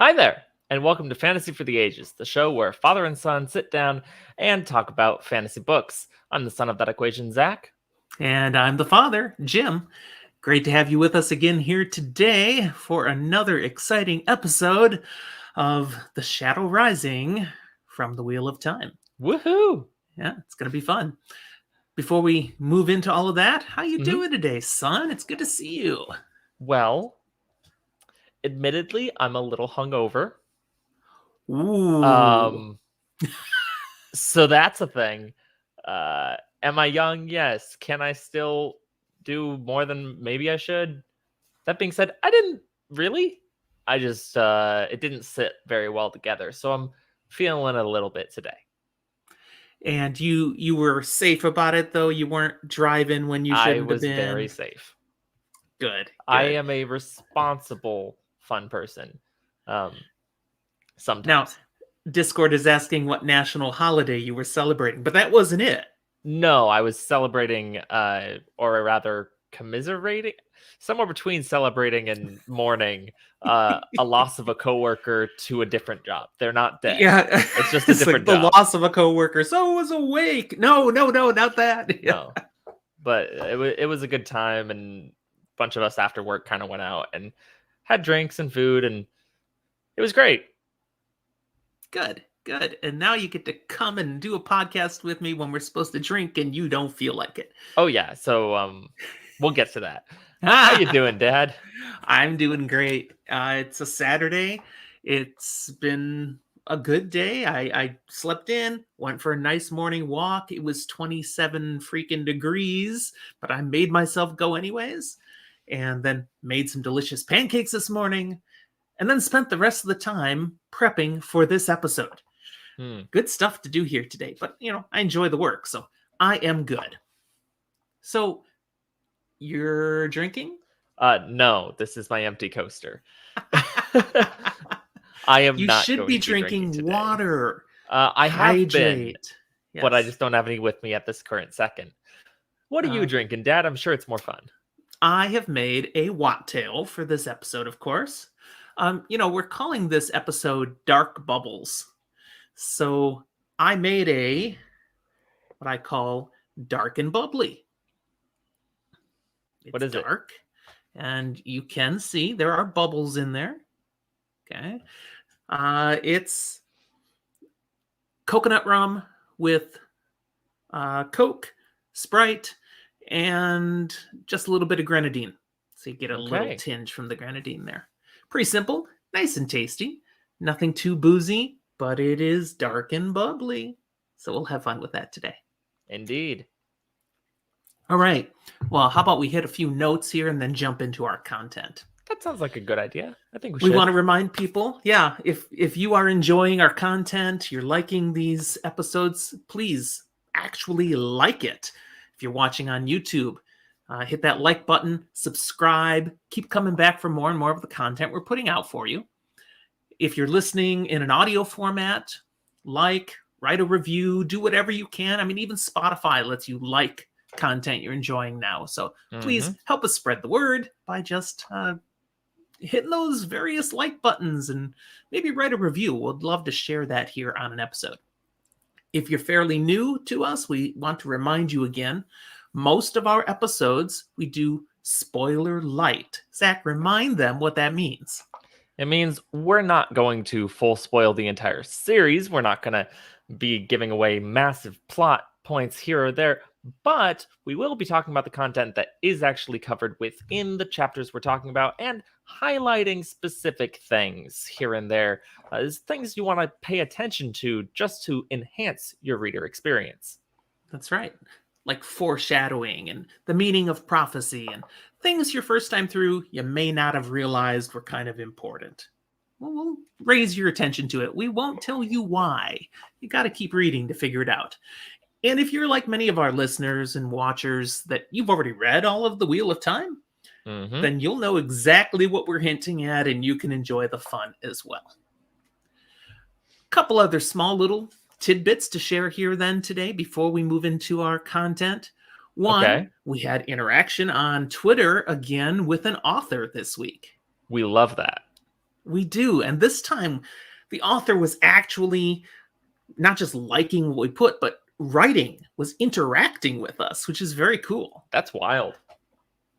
Hi there, and welcome to Fantasy for the Ages, the show where father and son sit down and talk about fantasy books. I'm the son of that equation, Zach. And I'm the father, Jim. Great to have you with us again here today for another exciting episode of The Shadow Rising from the Wheel of Time. Woohoo! Yeah, it's going to be fun. Before we move into all of that, how you doing today, son? It's good to see you. Well, admittedly, I'm a little hungover. Ooh. So that's a thing. Am I young? Yes. Can I still do more than maybe I should? That being said, I didn't really. I just it didn't sit very well together, so I'm feeling a little bit today. And you were safe about it, though? You weren't driving when you shouldn't have been? I was very safe. Good. I am a responsible, fun person. Sometimes. Now, Discord is asking what national holiday you were celebrating, but that wasn't it. No, I was celebrating, or rather commiserating, somewhere between celebrating and mourning a loss of a coworker to a different job. They're not dead. Yeah, it's just a different like job. The loss of a coworker. So was awake. No, not that. No, but it was a good time, and a bunch of us after work kind of went out and had drinks and food, and it was great. Good. And now you get to come and do a podcast with me when we're supposed to drink and you don't feel like it. Oh yeah, so we'll get to that. How you doing, Dad? I'm doing great. It's a Saturday. It's been a good day. I slept in, went for a nice morning walk. It was 27 freaking degrees, but I made myself go anyways. And then made some delicious pancakes this morning. And then spent the rest of the time prepping for this episode. Good stuff to do here today, but I enjoy the work, so I am good. So, you're drinking? No, this is my empty coaster. I am you not. You should be drinking water. I have been, yes. But I just don't have any with me at this current second. What are you drinking, Dad? I'm sure it's more fun. I have made a wattail for this episode, of course. We're calling this episode Dark Bubbles. So I made what I call dark and bubbly. What is dark, and you can see there are bubbles in there. Okay. It's coconut rum with Coke, Sprite, and just a little bit of grenadine. So you get a little tinge from the grenadine there. Pretty simple, nice and tasty. Nothing too boozy, but it is dark and bubbly. So we'll have fun with that today. Indeed. All right. Well, how about we hit a few notes here and then jump into our content? That sounds like a good idea. I think we want to remind people, if you are enjoying our content, you're liking these episodes, please actually like it. If you're watching on YouTube, hit that like button, subscribe, keep coming back for more and more of the content we're putting out for you. If you're listening in an audio format, write a review, do whatever you can. I mean, even Spotify lets you like content you're enjoying now. So please help us spread the word by just hitting those various like buttons and maybe write a review. We'd love to share that here on an episode. If you're fairly new to us, we want to remind you again, most of our episodes, we do spoiler light. Zach, remind them what that means. It means we're not going to full spoil the entire series. We're not going to be giving away massive plot points here or there, but we will be talking about the content that is actually covered within the chapters we're talking about and highlighting specific things here and there as things you want to pay attention to just to enhance your reader experience. That's right. Like foreshadowing and the meaning of prophecy and things your first time through you may not have realized were kind of important. We'll raise your attention to it. We won't tell you why. You got to keep reading to figure it out. And if you're like many of our listeners and watchers that you've already read all of the Wheel of Time, then you'll know exactly what we're hinting at and you can enjoy the fun as well. A couple other small little tidbits to share here then today before we move into our content. One, we had interaction on Twitter again with an author this week. We love that. We do. And this time, the author was actually not just liking what we put, but writing, was interacting with us, which is very cool. That's wild.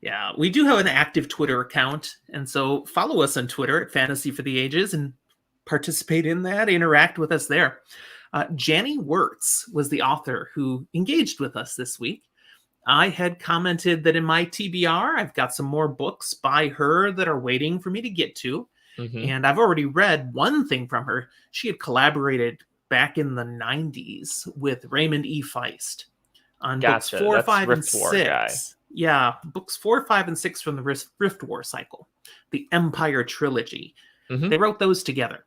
Yeah, we do have an active Twitter account. And so follow us on Twitter at Fantasy for the Ages and participate in that, interact with us there. Janny Wirtz was the author who engaged with us this week. I had commented that in my TBR, I've got some more books by her that are waiting for me to get to. Mhm. And I've already read one thing from her. She had collaborated back in the 90s with Raymond E. Feist on books Gotcha. 4, That's 5, and Rift War guy. 6. Yeah, books 4, 5, and 6 from the Rift War cycle, the Empire trilogy. Mhm. They wrote those together.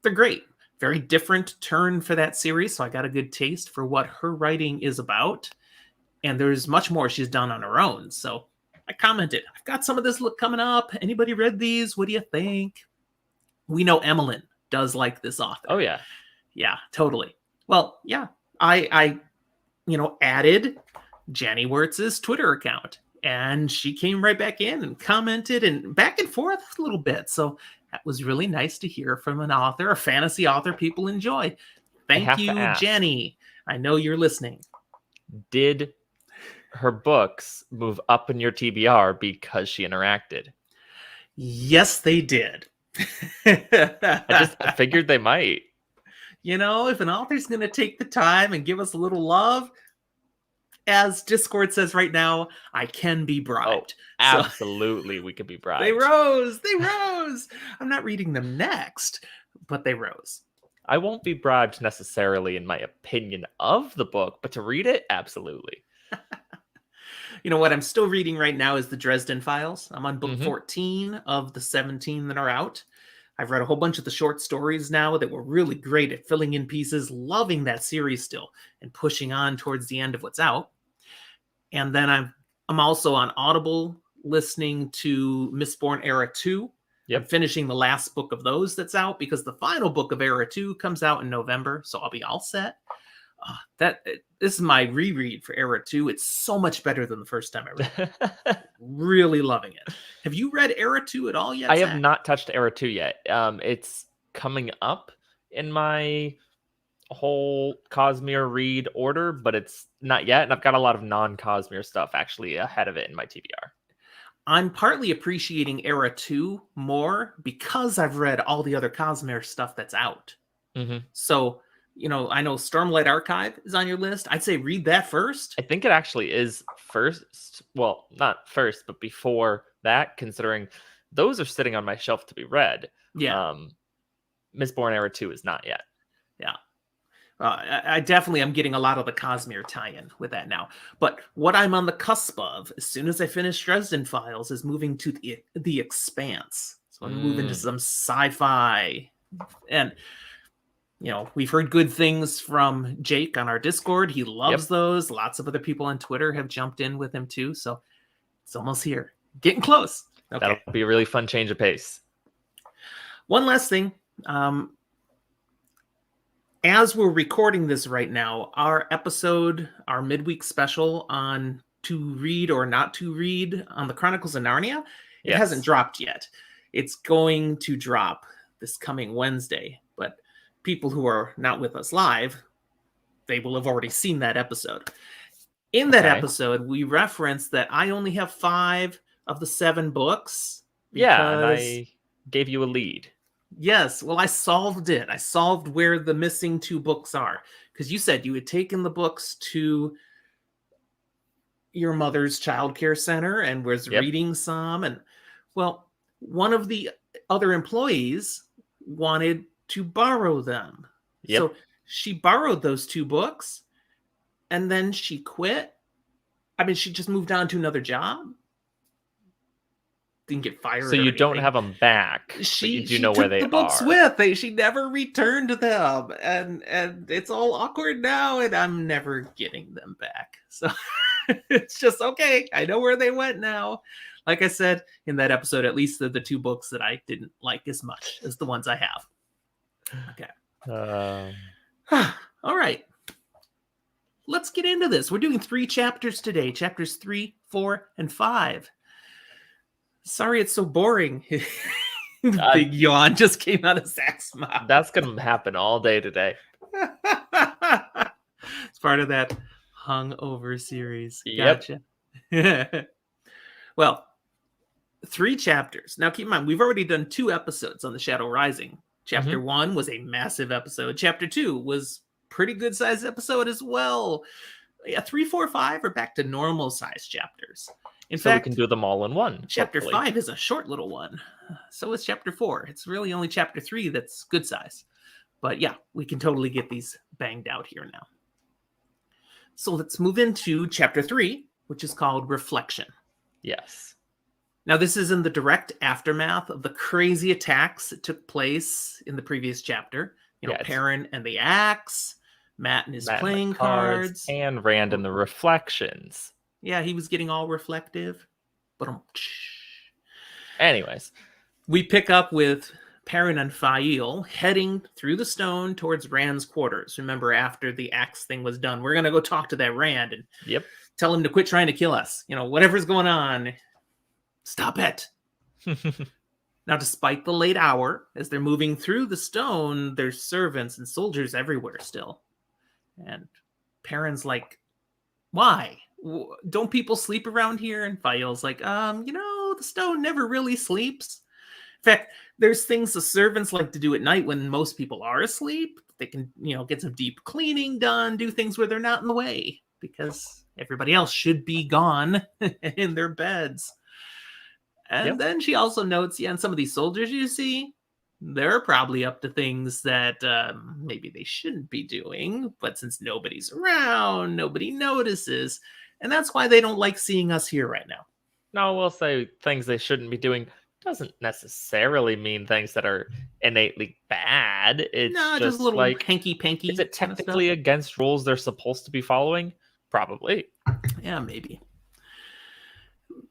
They're great. Very different turn for that series, so I got a good taste for what her writing is about. And there's much more she's done on her own. So I commented, I've got some of this look coming up. Anybody read these? What do you think? We know Emmeline does like this author. Oh yeah. Yeah, totally. Well, yeah, I added Janny Wirtz's Twitter account, and she came right back in and commented and back and forth a little bit. So that was really nice to hear from an author, a fantasy author people enjoy. Thank you, Janny. I know you're listening. Did her books move up in your TBR because she interacted? Yes, they did. I figured they might. If an author's going to take the time and give us a little love, as Discord says right now, I can be bribed. Absolutely, we could be bribed. They rose. I'm not reading them next, but they rose. I won't be bribed necessarily in my opinion of the book, but to read it, absolutely. What I'm still reading right now is the Dresden Files. I'm on book 14 of the 17 that are out. I've read a whole bunch of the short stories now that were really great at filling in pieces, loving that series still, and pushing on towards the end of what's out. And then I'm also on Audible listening to Mistborn Era 2. Yep. I'm finishing the last book of those that's out because the final book of Era 2 comes out in November, so I'll be all set. This is my reread for Era 2. It's so much better than the first time I read it. Really loving it. Have you read Era 2 at all yet, I Zach? have not touched Era 2 yet. It's coming up in my whole Cosmere read order, but it's not yet. And I've got a lot of non-Cosmere stuff actually ahead of it in my TBR. I'm partly appreciating Era 2 more because I've read all the other Cosmere stuff that's out. Mm-hmm. So... I know Stormlight Archive is on your list. I'd say read that first. I think it actually is first. Well, not first, but before that, considering those are sitting on my shelf to be read. Yeah. Mistborn Era 2 is not yet. Yeah. I definitely am getting a lot of the Cosmere tie-in with that now. But what I'm on the cusp of, as soon as I finish Dresden Files, is moving to the Expanse. So I'm moving to some sci-fi. And... we've heard good things from Jake on our Discord. He loves those. Lots of other people on Twitter have jumped in with him too. So it's almost here. Getting close. Okay. That'll be a really fun change of pace. One last thing. As we're recording this right now, our midweek special on to read or not to read on the Chronicles of Narnia, it hasn't dropped yet. It's going to drop this coming Wednesday. But people who are not with us live, they will have already seen that episode. In that episode, we referenced that I only have 5 of the 7 books. Yeah, and I gave you a lead. Yes, well, I solved it. I solved where the missing 2 books are. Because you said you had taken the books to your mother's childcare center and was reading some. And, well, one of the other employees wanted to borrow them. So she borrowed those 2 books and then she quit. I mean, she just moved on to another job. Didn't get fired. So you don't have them back. You do know where they are. Books with. She never returned them. And it's all awkward now and I'm never getting them back. So it's just okay. I know where they went now. Like I said in that episode, at least the 2 books that I didn't like as much as the ones I have. Okay. All right. Let's get into this. We're doing 3 chapters today. Chapters 3, 4, and 5. Sorry it's so boring. Big yawn just came out of Zach's mouth. That's going to happen all day today. It's part of that hungover series. Yep. Gotcha. Well, 3 chapters. Now, keep in mind, we've already done 2 episodes on The Shadow Rising. Chapter 1 was a massive episode. Chapter 2 was pretty good sized episode as well. Yeah, 3, 4, 5 are back to normal sized chapters. In fact, we can do them all in one. Chapter hopefully. 5 is a short little one. So is Chapter 4. It's really only Chapter 3 that's good size. But yeah, we can totally get these banged out here now. So let's move into Chapter 3, which is called Reflection. Yes. Now, this is in the direct aftermath of the crazy attacks that took place in the previous chapter. Perrin and the axe, Matt and his playing cards. And Rand and the reflections. Yeah, he was getting all reflective. But anyways, we pick up with Perrin and Fael heading through the stone towards Rand's quarters. Remember, after the axe thing was done, we're going to go talk to that Rand and tell him to quit trying to kill us. Whatever's going on, stop it. Now, despite the late hour, as they're moving through the stone, there's servants and soldiers everywhere still. And Perrin's like, why? Don't people sleep around here? And Fael's like, the stone never really sleeps. In fact, there's things the servants like to do at night when most people are asleep. They can, get some deep cleaning done, do things where they're not in the way, because everybody else should be gone in their beds. And then she also notes, and some of these soldiers you see, they're probably up to things that maybe they shouldn't be doing. But since nobody's around, nobody notices. And that's why they don't like seeing us here right now. No, we'll say things they shouldn't be doing doesn't necessarily mean things that are innately bad. It's just a little like hanky-panky. Is it technically against rules they're supposed to be following? Probably. Yeah, maybe.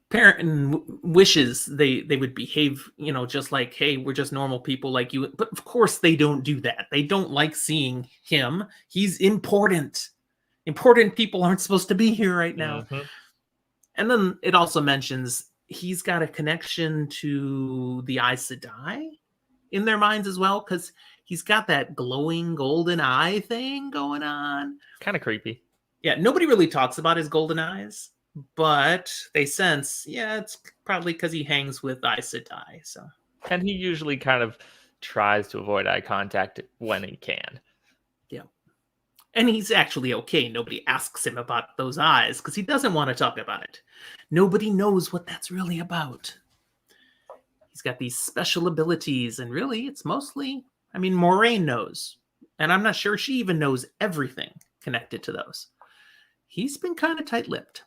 Perrin wishes they would behave, just like, hey, we're just normal people like you. But of course they don't do that. They don't like seeing him. He's important. Important people aren't supposed to be here right now. Mm-hmm. And then it also mentions he's got a connection to the Aes Sedai in their minds as well, because he's got that glowing golden eye thing going on. Kind of creepy. Yeah, nobody really talks about his golden eyes, but they sense, it's probably because he hangs with Aes Sedai. So, and he usually kind of tries to avoid eye contact when he can. Yeah. And he's actually okay. Nobody asks him about those eyes because he doesn't want to talk about it. Nobody knows what that's really about. He's got these special abilities, and really, it's mostly, Moraine knows. And I'm not sure she even knows everything connected to those. He's been kind of tight-lipped.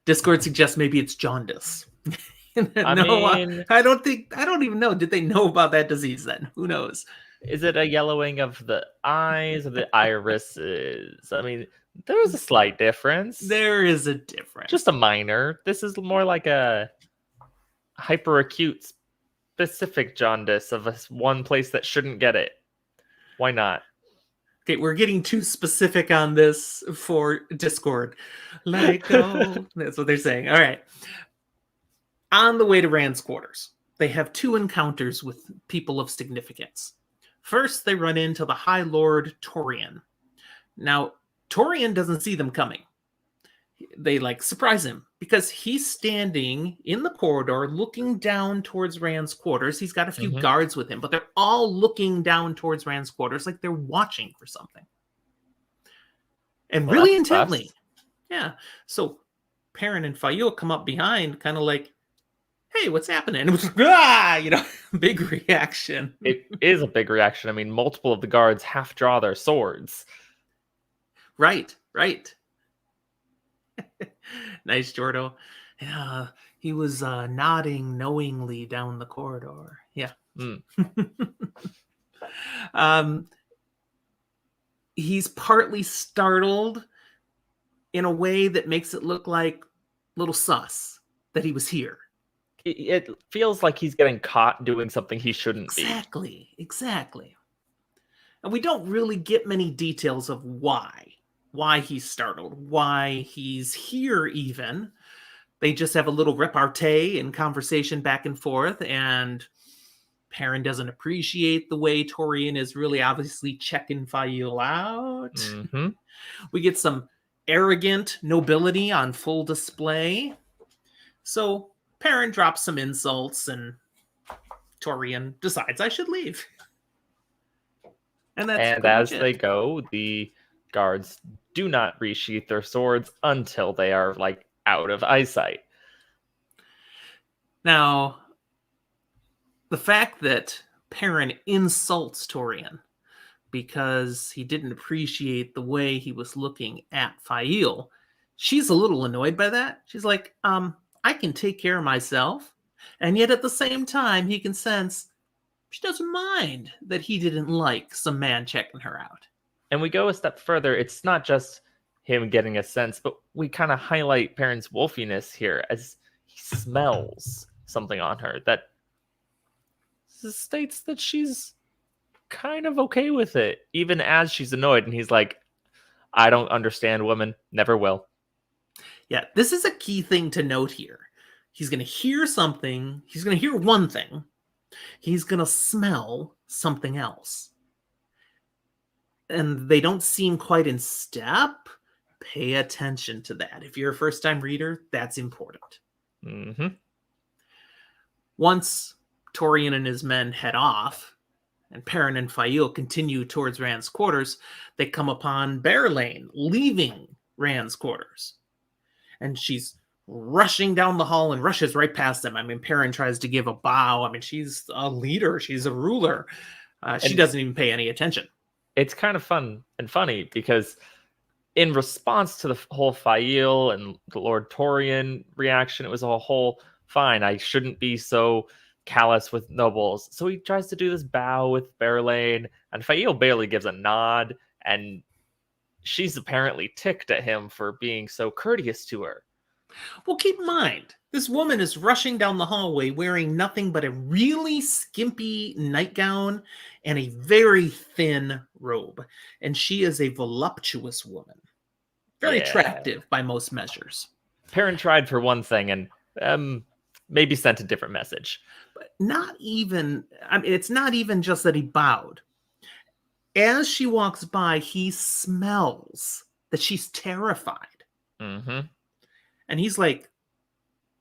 Discord suggests maybe it's jaundice. I don't even know. Did they know about that disease then? Who knows? Is it a yellowing of the eyes or the irises? There's a slight difference. There is a difference. Just a minor. This is more like a hyperacute specific jaundice of one place that shouldn't get it. Why not? Okay, we're getting too specific on this for Discord. Let it go. That's what they're saying. All right. On the way to Rand's quarters, they have 2 encounters with people of significance. First, they run into the High Lord Torian. Now, Torian doesn't see them coming. They surprise him because he's standing in the corridor looking down towards Rand's quarters. He's got a few guards with him, but they're all looking down towards Rand's quarters like they're watching for something. And really intently. Yeah. So Perrin and Fael come up behind, kind of like, hey, what's happening? And it was, big reaction. It is a big reaction. Multiple of the guards half draw their swords. Right. Nice, Jordo. Yeah, he was nodding knowingly down the corridor. Yeah. He's partly startled in a way that makes it look like a little sus that he was here. It feels like he's getting caught doing something he shouldn't be. Exactly. And we don't really get many details of why he's startled, why he's here even. They just have a little repartee and conversation back and forth, and Perrin doesn't appreciate the way Torian is really obviously checking Fael out. Mm-hmm. We get some arrogant nobility on full display. So Perrin drops some insults, and Torian decides I should leave. And that's And pretty much as it. they go, the guards do not resheath their swords until they are like out of eyesight. Now, the fact that Perrin insults Torian because he didn't appreciate the way he was looking at Fael, she's a little annoyed by that. She's like, I can take care of myself. And yet at the same time, he can sense she doesn't mind that he didn't like some man checking her out. And we go a step further. It's not just him getting a sense, but we kind of highlight Perrin's wolfiness here as he smells something on her that states that she's kind of okay with it, even as she's annoyed. And he's like, I don't understand women, never will. Yeah, this is a key thing to note here. He's going to hear something. He's going to hear one thing. He's going to smell something else. And they don't seem quite in step. Pay attention to that. If you're a first-time reader, that's important. Mm-hmm. Once Torian and his men head off, and Perrin and Fael continue towards Rand's quarters, they come upon Berelain leaving Rand's quarters. And she's rushing down the hall and rushes right past them. I mean, Perrin tries to give a bow. I mean, she's a leader. She's a ruler. She doesn't even pay any attention. It's kind of fun and funny because in response to the whole Fael and the Lord Torian reaction, it was a whole fine. I shouldn't be so callous with nobles. So he tries to do this bow with Berelain, and Fael barely gives a nod, and she's apparently ticked at him for being so courteous to her. Well, keep in mind, this woman is rushing down the hallway wearing nothing but a really skimpy nightgown and a very thin robe. And she is a voluptuous woman. Very attractive by most measures. Perrin tried for one thing and maybe sent a different message. But not even, I mean, it's not even just that he bowed. As she walks by, he smells that she's terrified. Mm-hmm. And he's like,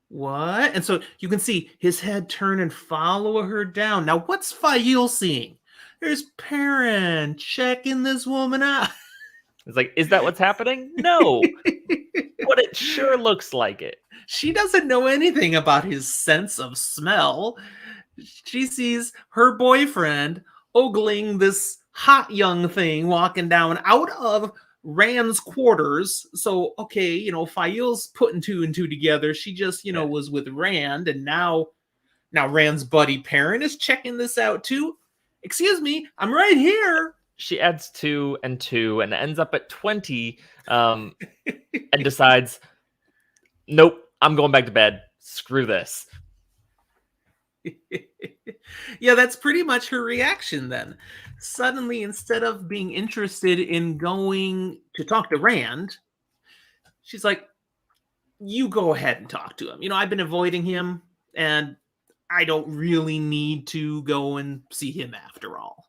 what? And so you can see his head turn and follow her down. Now, what's Fael seeing? There's Perrin checking this woman out. It's like, is that what's happening? No. But it sure looks like it. She doesn't know anything about his sense of smell. She sees her boyfriend ogling this hot young thing walking down out of Rand's quarters. So, okay, Fael's putting two and two together. She just, was with Rand, and now Rand's buddy Perrin is checking this out too. Excuse me, I'm right here. She adds 2 and 2 and ends up at 20 and decides, nope, I'm going back to bed. Screw this. Yeah, that's pretty much her reaction then. Suddenly, instead of being interested in going to talk to Rand, she's like, you go ahead and talk to him. I've been avoiding him, and I don't really need to go and see him after all.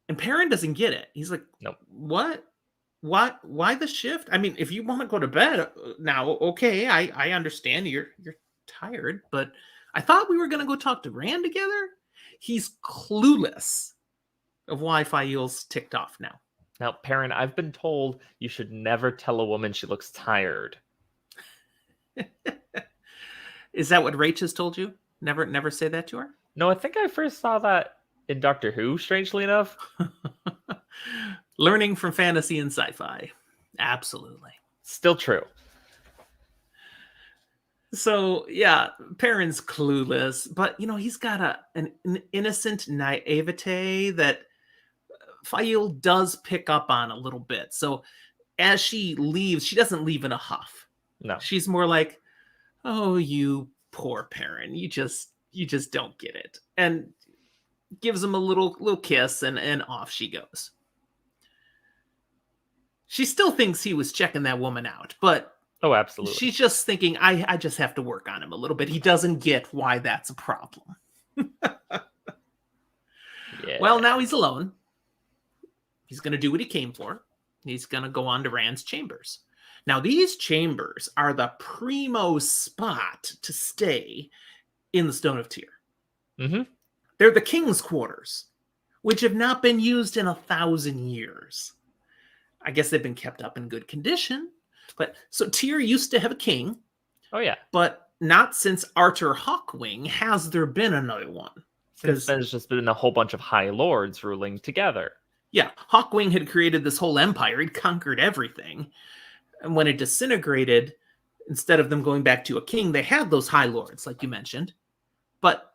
And Perrin doesn't get it. He's like, nope. What? Why the shift? I mean, if you want to go to bed now, okay, I understand you're tired, but I thought we were going to go talk to Rand together. He's clueless of why Fael's ticked off now. Now, Perrin, I've been told you should never tell a woman she looks tired. Is that what Rach has told you? Never say that to her? No, I think I first saw that in Doctor Who, strangely enough. Learning from fantasy and sci-fi. Absolutely. Still true. So, yeah, Perrin's clueless, but, he's got an innocent naivete that Fael does pick up on a little bit. So, as she leaves, she doesn't leave in a huff. No. She's more like, oh, you poor Perrin. You just don't get it. And gives him a little kiss, and off she goes. She still thinks he was checking that woman out, but Oh, absolutely. She's just thinking, I just have to work on him a little bit. He doesn't get why that's a problem. Yeah. Well, now he's alone. He's going to do what he came for. He's going to go on to Rand's chambers. Now, these chambers are the primo spot to stay in the Stone of Tyr. Mm-hmm. They're the king's quarters, which have not been used in 1,000 years. I guess they've been kept up in good condition. But so Tyr used to have a king. Oh, yeah. But not since Arthur Hawkwing has there been another one. Since then, it's just been a whole bunch of high lords ruling together. Yeah, Hawkwing had created this whole empire. He'd conquered everything. And when it disintegrated, instead of them going back to a king, they had those high lords, like you mentioned. But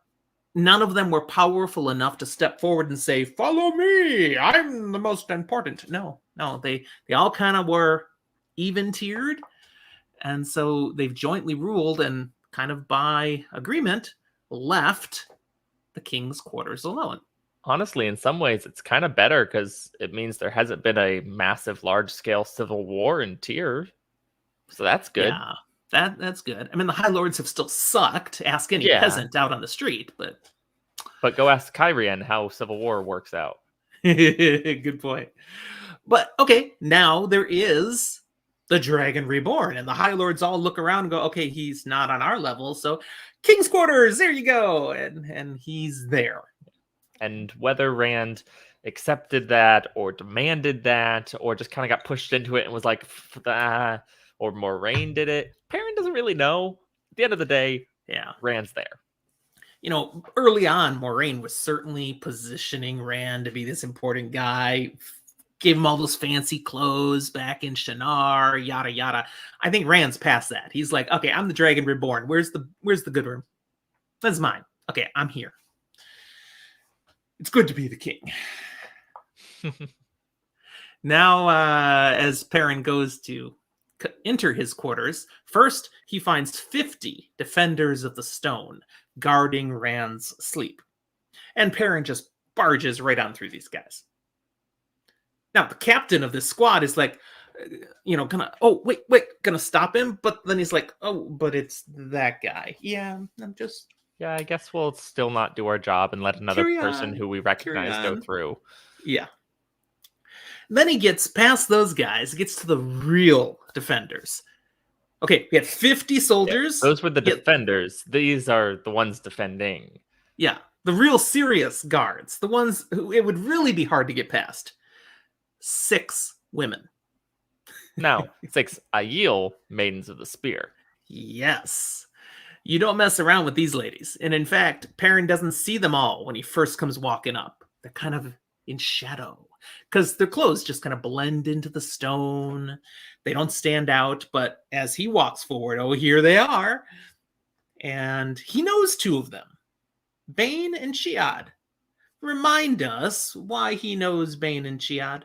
none of them were powerful enough to step forward and say, follow me, I'm the most important. No, they all kind of were even-tiered. And so they've jointly ruled and kind of by agreement left the king's quarters alone. Honestly, in some ways, it's kind of better because it means there hasn't been a massive, large-scale civil war in Tyr. So that's good. Yeah, that's good. I mean, the High Lords have still sucked. Ask any peasant out on the street, but go ask Kyrian how civil war works out. Good point. But okay, now there is the Dragon Reborn, and the High Lords all look around and go, okay, he's not on our level, so King's Quarters, there you go, and he's there. And whether Rand accepted that or demanded that or just kind of got pushed into it and was like, or Moraine did it, Perrin doesn't really know. At the end of the day, Rand's there. You know, early on, Moraine was certainly positioning Rand to be this important guy, gave him all those fancy clothes back in Shannara, yada, yada. I think Rand's past that. He's like, okay, I'm the Dragon Reborn. Where's the good room? That's mine. Okay, I'm here. It's good to be the king. Now, as Perrin goes to enter his quarters, first he finds 50 defenders of the stone guarding Rand's sleep. And Perrin just barges right on through these guys. Now, the captain of this squad is like, gonna stop him. But then he's like, oh, but it's that guy. Yeah, I guess we'll still not do our job and let another person who we recognize go through. Yeah. Then he gets past those guys, gets to the real defenders. Okay, we had 50 soldiers. Yeah, those were the defenders. These are the ones defending. Yeah, the real serious guards. The ones who it would really be hard to get past. 6 women. Now, 6 Aiel Maidens of the Spear. Yes. You don't mess around with these ladies. And in fact, Perrin doesn't see them all when he first comes walking up. They're kind of in shadow because their clothes just kind of blend into the stone. They don't stand out. But as he walks forward, oh, here they are. And he knows 2 of them, Bane and Chiad. Remind us why he knows Bane and Chiad.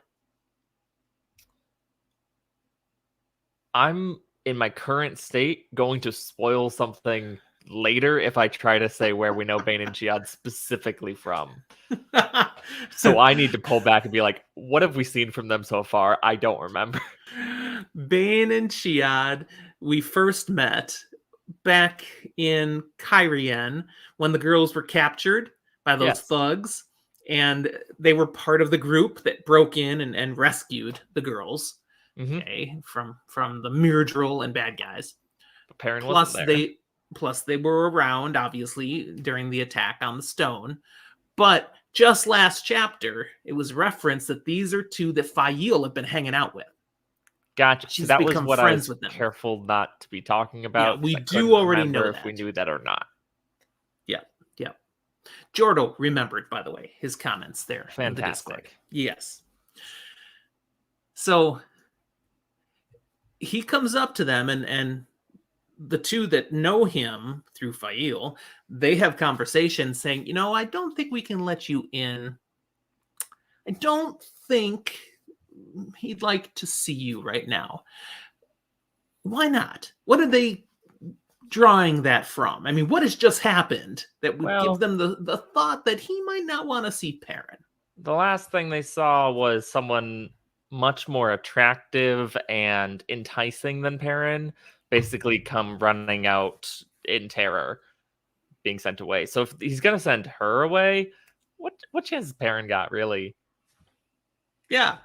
I'm, in my current state, going to spoil something later if I try to say where we know Bane and Chiad specifically from. So I need to pull back and be like, what have we seen from them so far? I don't remember. Bane and Chiad, we first met back in Kyrian when the girls were captured by those thugs. And they were part of the group that broke in and rescued the girls. Okay, from the Myrddraal and bad guys. But Perrin wasn't there. Plus they were around, obviously, during the attack on the stone. But just last chapter, it was referenced that these are 2 that Fael have been hanging out with. Gotcha. So that was what I was careful not to be talking about. Yeah, we do already know if we knew that or not. Yeah. Jordo remembered, by the way, his comments there. Fantastic. Yes. So he comes up to them, and the 2 that know him through Fael, they have conversations saying, I don't think we can let you in. I don't think he'd like to see you right now. Why not? What are they drawing that from? I mean, what has just happened that would give them the thought that he might not want to see Perrin? The last thing they saw was someone much more attractive and enticing than Perrin, basically come running out in terror, being sent away. So if he's gonna send her away, what chance has Perrin got, really? Yeah.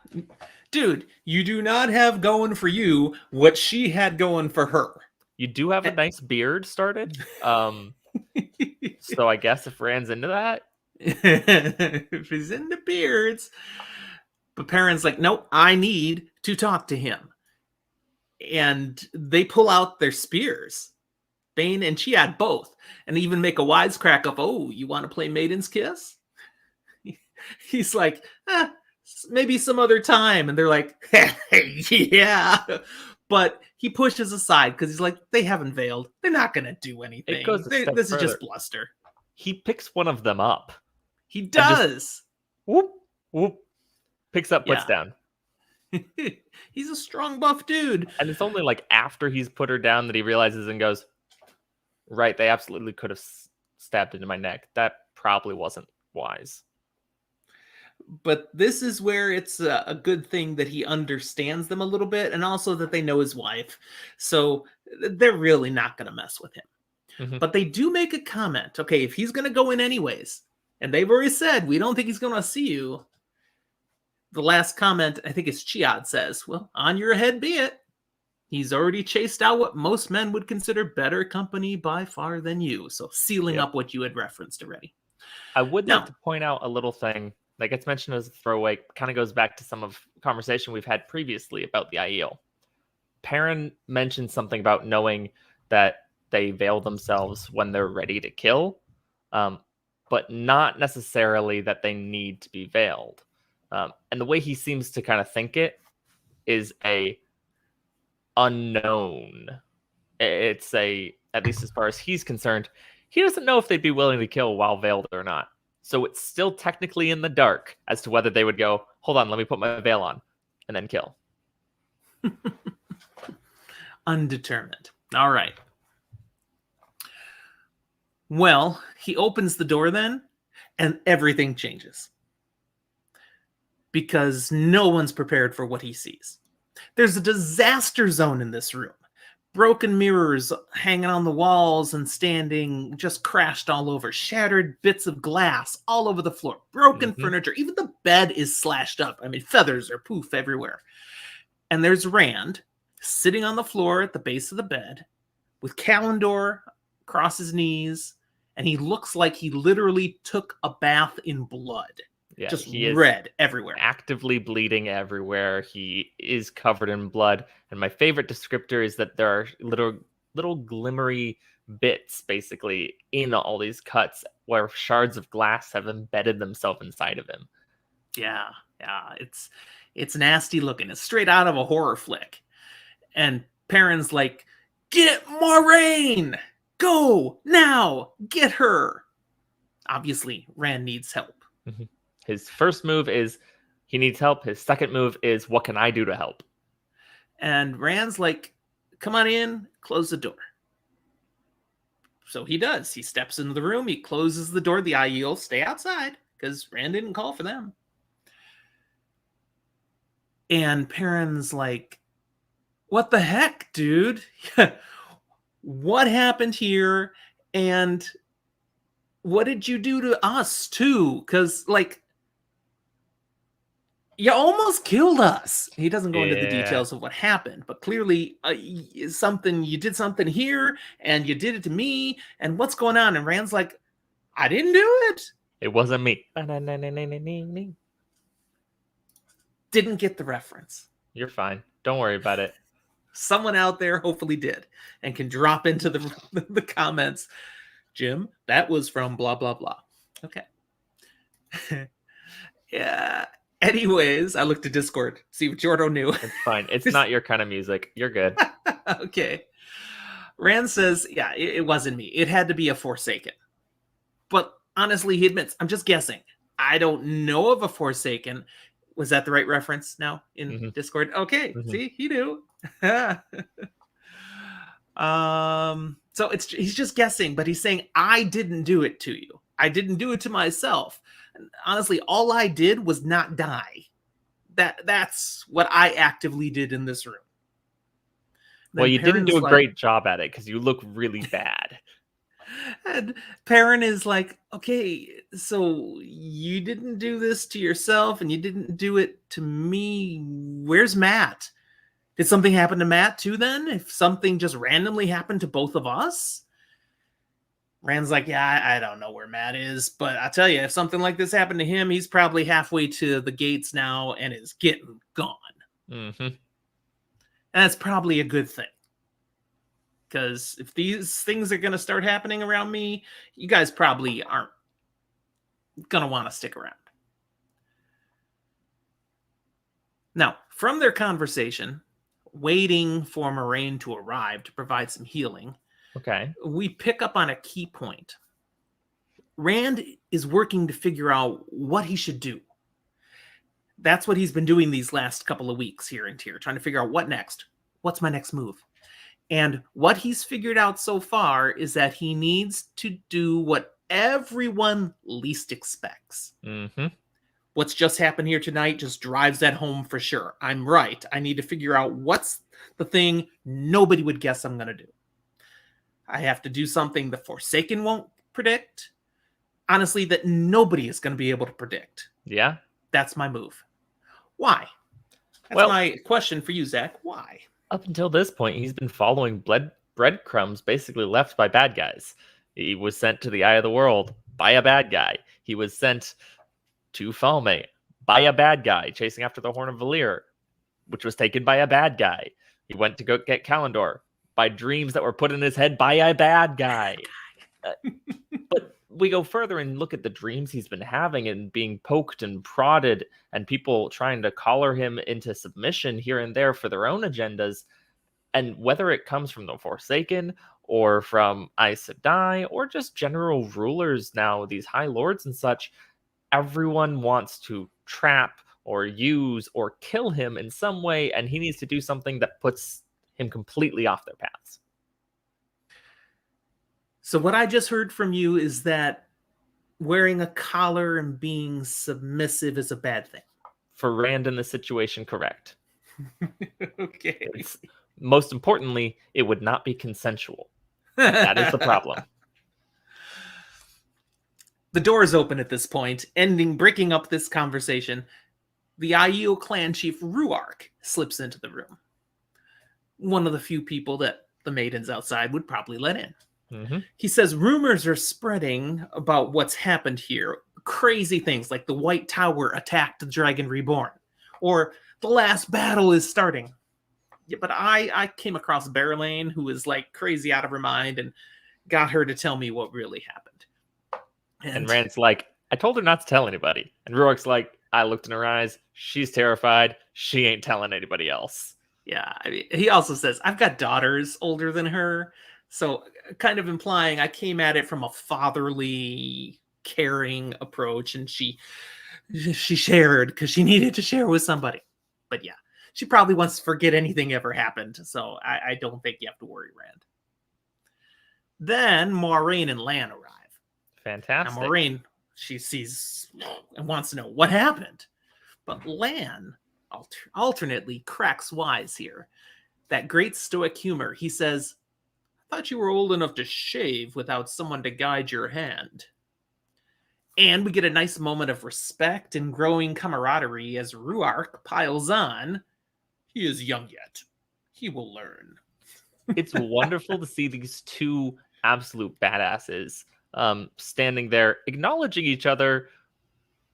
Dude, you do not have going for you what she had going for her. You do have a nice beard started. So I guess if Rand's into that. If he's into beards. But Perrin's like, nope, I need to talk to him. And they pull out their spears. Bane and Chiad both. And even make a wisecrack of, oh, you want to play Maiden's Kiss? He's like, maybe some other time. And they're like, yeah. But he pushes aside because he's like, they haven't veiled. They're not going to do anything. This is just bluster. He picks one of them up. He does. Whoop, whoop. Picks up, puts down. He's a strong, buff dude. And it's only like after he's put her down that he realizes and goes, right, they absolutely could have stabbed into my neck. That probably wasn't wise. But this is where it's a good thing that he understands them a little bit, and also that they know his wife. So they're really not going to mess with him. Mm-hmm. But they do make a comment. Okay, if he's going to go in anyways, and they've already said, we don't think he's going to see you. The last comment, I think it's Chiad, says, well, on your head be it. He's already chased out what most men would consider better company by far than you. So sealing up what you had referenced already. I would like to point out a little thing that gets mentioned as a throwaway, kind of goes back to some of conversation we've had previously about the Aiel. Perrin mentioned something about knowing that they veil themselves when they're ready to kill, but not necessarily that they need to be veiled. And the way he seems to kind of think it is a unknown. It's at least as far as he's concerned, he doesn't know if they'd be willing to kill while veiled or not. So it's still technically in the dark as to whether they would go, hold on, let me put my veil on, and then kill. Undetermined. All right. Well, he opens the door then, and everything changes. Because no one's prepared for what he sees. There's a disaster zone in this room. Broken mirrors hanging on the walls and standing just crashed all over. Shattered bits of glass all over the floor. Broken furniture. Even the bed is slashed up. I mean, feathers are poof everywhere. And there's Rand sitting on the floor at the base of the bed with Calendor across his knees. And he looks like he literally took a bath in blood. Yeah, just red everywhere. Actively bleeding everywhere. He is covered in blood. And my favorite descriptor is that there are little glimmery bits, basically, in all these cuts where shards of glass have embedded themselves inside of him. Yeah. It's nasty looking. It's straight out of a horror flick. And Perrin's like, get Moiraine! Go! Now! Get her! Obviously, Rand needs help. Mm-hmm. His first move is he needs help. His second move is, what can I do to help? And Rand's like, come on in, close the door. So he does. He steps into the room. He closes the door. The Aiel stay outside because Rand didn't call for them. And Perrin's like, what the heck, dude? What happened here? And what did you do to us, too? Because, like, you almost killed us. He doesn't go into the details of what happened, but clearly you did something here, and you did it to me, and what's going on? And Rand's like, I didn't do it. It wasn't me. Didn't get the reference. You're fine. Don't worry about it. Someone out there hopefully did, and can drop into the comments, Jim, that was from blah, blah, blah. Okay. Yeah. Anyways, I looked at Discord, see what Jordo knew. It's fine. It's not your kind of music. You're good. Okay. Rand says, yeah, it wasn't me. It had to be a Forsaken. But honestly, he admits, I'm just guessing. I don't know of a Forsaken. Was that the right reference now in Discord? Okay. See, he knew. So he's just guessing, but he's saying, I didn't do it to you. I didn't do it to myself. Honestly, all I did was not die. That's what I actively did in this room. Well, Then you didn't do a Perrin's great job at it because you look really bad. and Perrin is like, okay, so you didn't do this to yourself and you didn't do it to me. Where's Matt? Did something happen to Matt too then? If something just randomly happened to both of us? Rand's like, yeah, I don't know where Matt is, but I tell you, if something like this happened to him, he's probably halfway to the gates now and is getting gone. Mm-hmm. And that's probably a good thing. Because if these things are going to start happening around me, you guys probably aren't going to want to stick around. Now, from their conversation, waiting for Moraine to arrive to provide some healing, Okay. we pick up on a key point. Rand is working to figure out what he should do. That's what he's been doing these last couple of weeks here in Tyr, trying to figure out what next. What's my next move? And what he's figured out so far is that he needs to do what everyone least expects. Mm-hmm. What's just happened here tonight just drives that home for sure. I'm right. I need to figure out what's the thing nobody would guess I'm going to do. I have to do something the Forsaken won't predict. Honestly, that nobody is going to be able to predict. Yeah. That's my move. Why? That's my question for you, Zach. Why? Up until this point, he's been following breadcrumbs basically left by bad guys. He was sent to the Eye of the World by a bad guy. He was sent to Thom by a bad guy, chasing after the Horn of Valir, which was taken by a bad guy. He went to go get Kalendor by dreams that were put in his head by a bad guy. But we go further and look at the dreams he's been having and being poked and prodded and people trying to collar him into submission here and there for their own agendas. And whether it comes from the Forsaken or from Aes Sedai or just general rulers now, these high lords and such, everyone wants to trap or use or kill him in some way, and he needs to do something that puts him completely off their paths. So what I just heard from you is that wearing a collar and being submissive is a bad thing. For Rand in this situation, correct. Okay. Most importantly, it would not be consensual. That is the problem. The doors open at this point, breaking up this conversation. The Aiel clan chief Ruark slips into the room. One of the few people that the maidens outside would probably let in. Mm-hmm. He says rumors are spreading about what's happened here. Crazy things like the White Tower attacked the Dragon Reborn, or the last battle is starting. Yeah, but I came across Berylane, who was like crazy out of her mind, and got her to tell me what really happened. And Rand's like, I told her not to tell anybody. And Ruark's like, I looked in her eyes. She's terrified. She ain't telling anybody else. Yeah, I mean, he also says, I've got daughters older than her. So kind of implying I came at it from a fatherly, caring approach. And she shared because she needed to share with somebody. But yeah, she probably wants to forget anything ever happened. So I don't think you have to worry, Rand. Then Moraine and Lan arrive. Fantastic. Now Moraine, she sees and wants to know what happened. But Lan alternately cracks wise here. That great stoic humor. He says, I thought you were old enough to shave without someone to guide your hand. And we get a nice moment of respect and growing camaraderie as Ruark piles on. He is young yet. He will learn. It's wonderful to see these two absolute badasses standing there, acknowledging each other,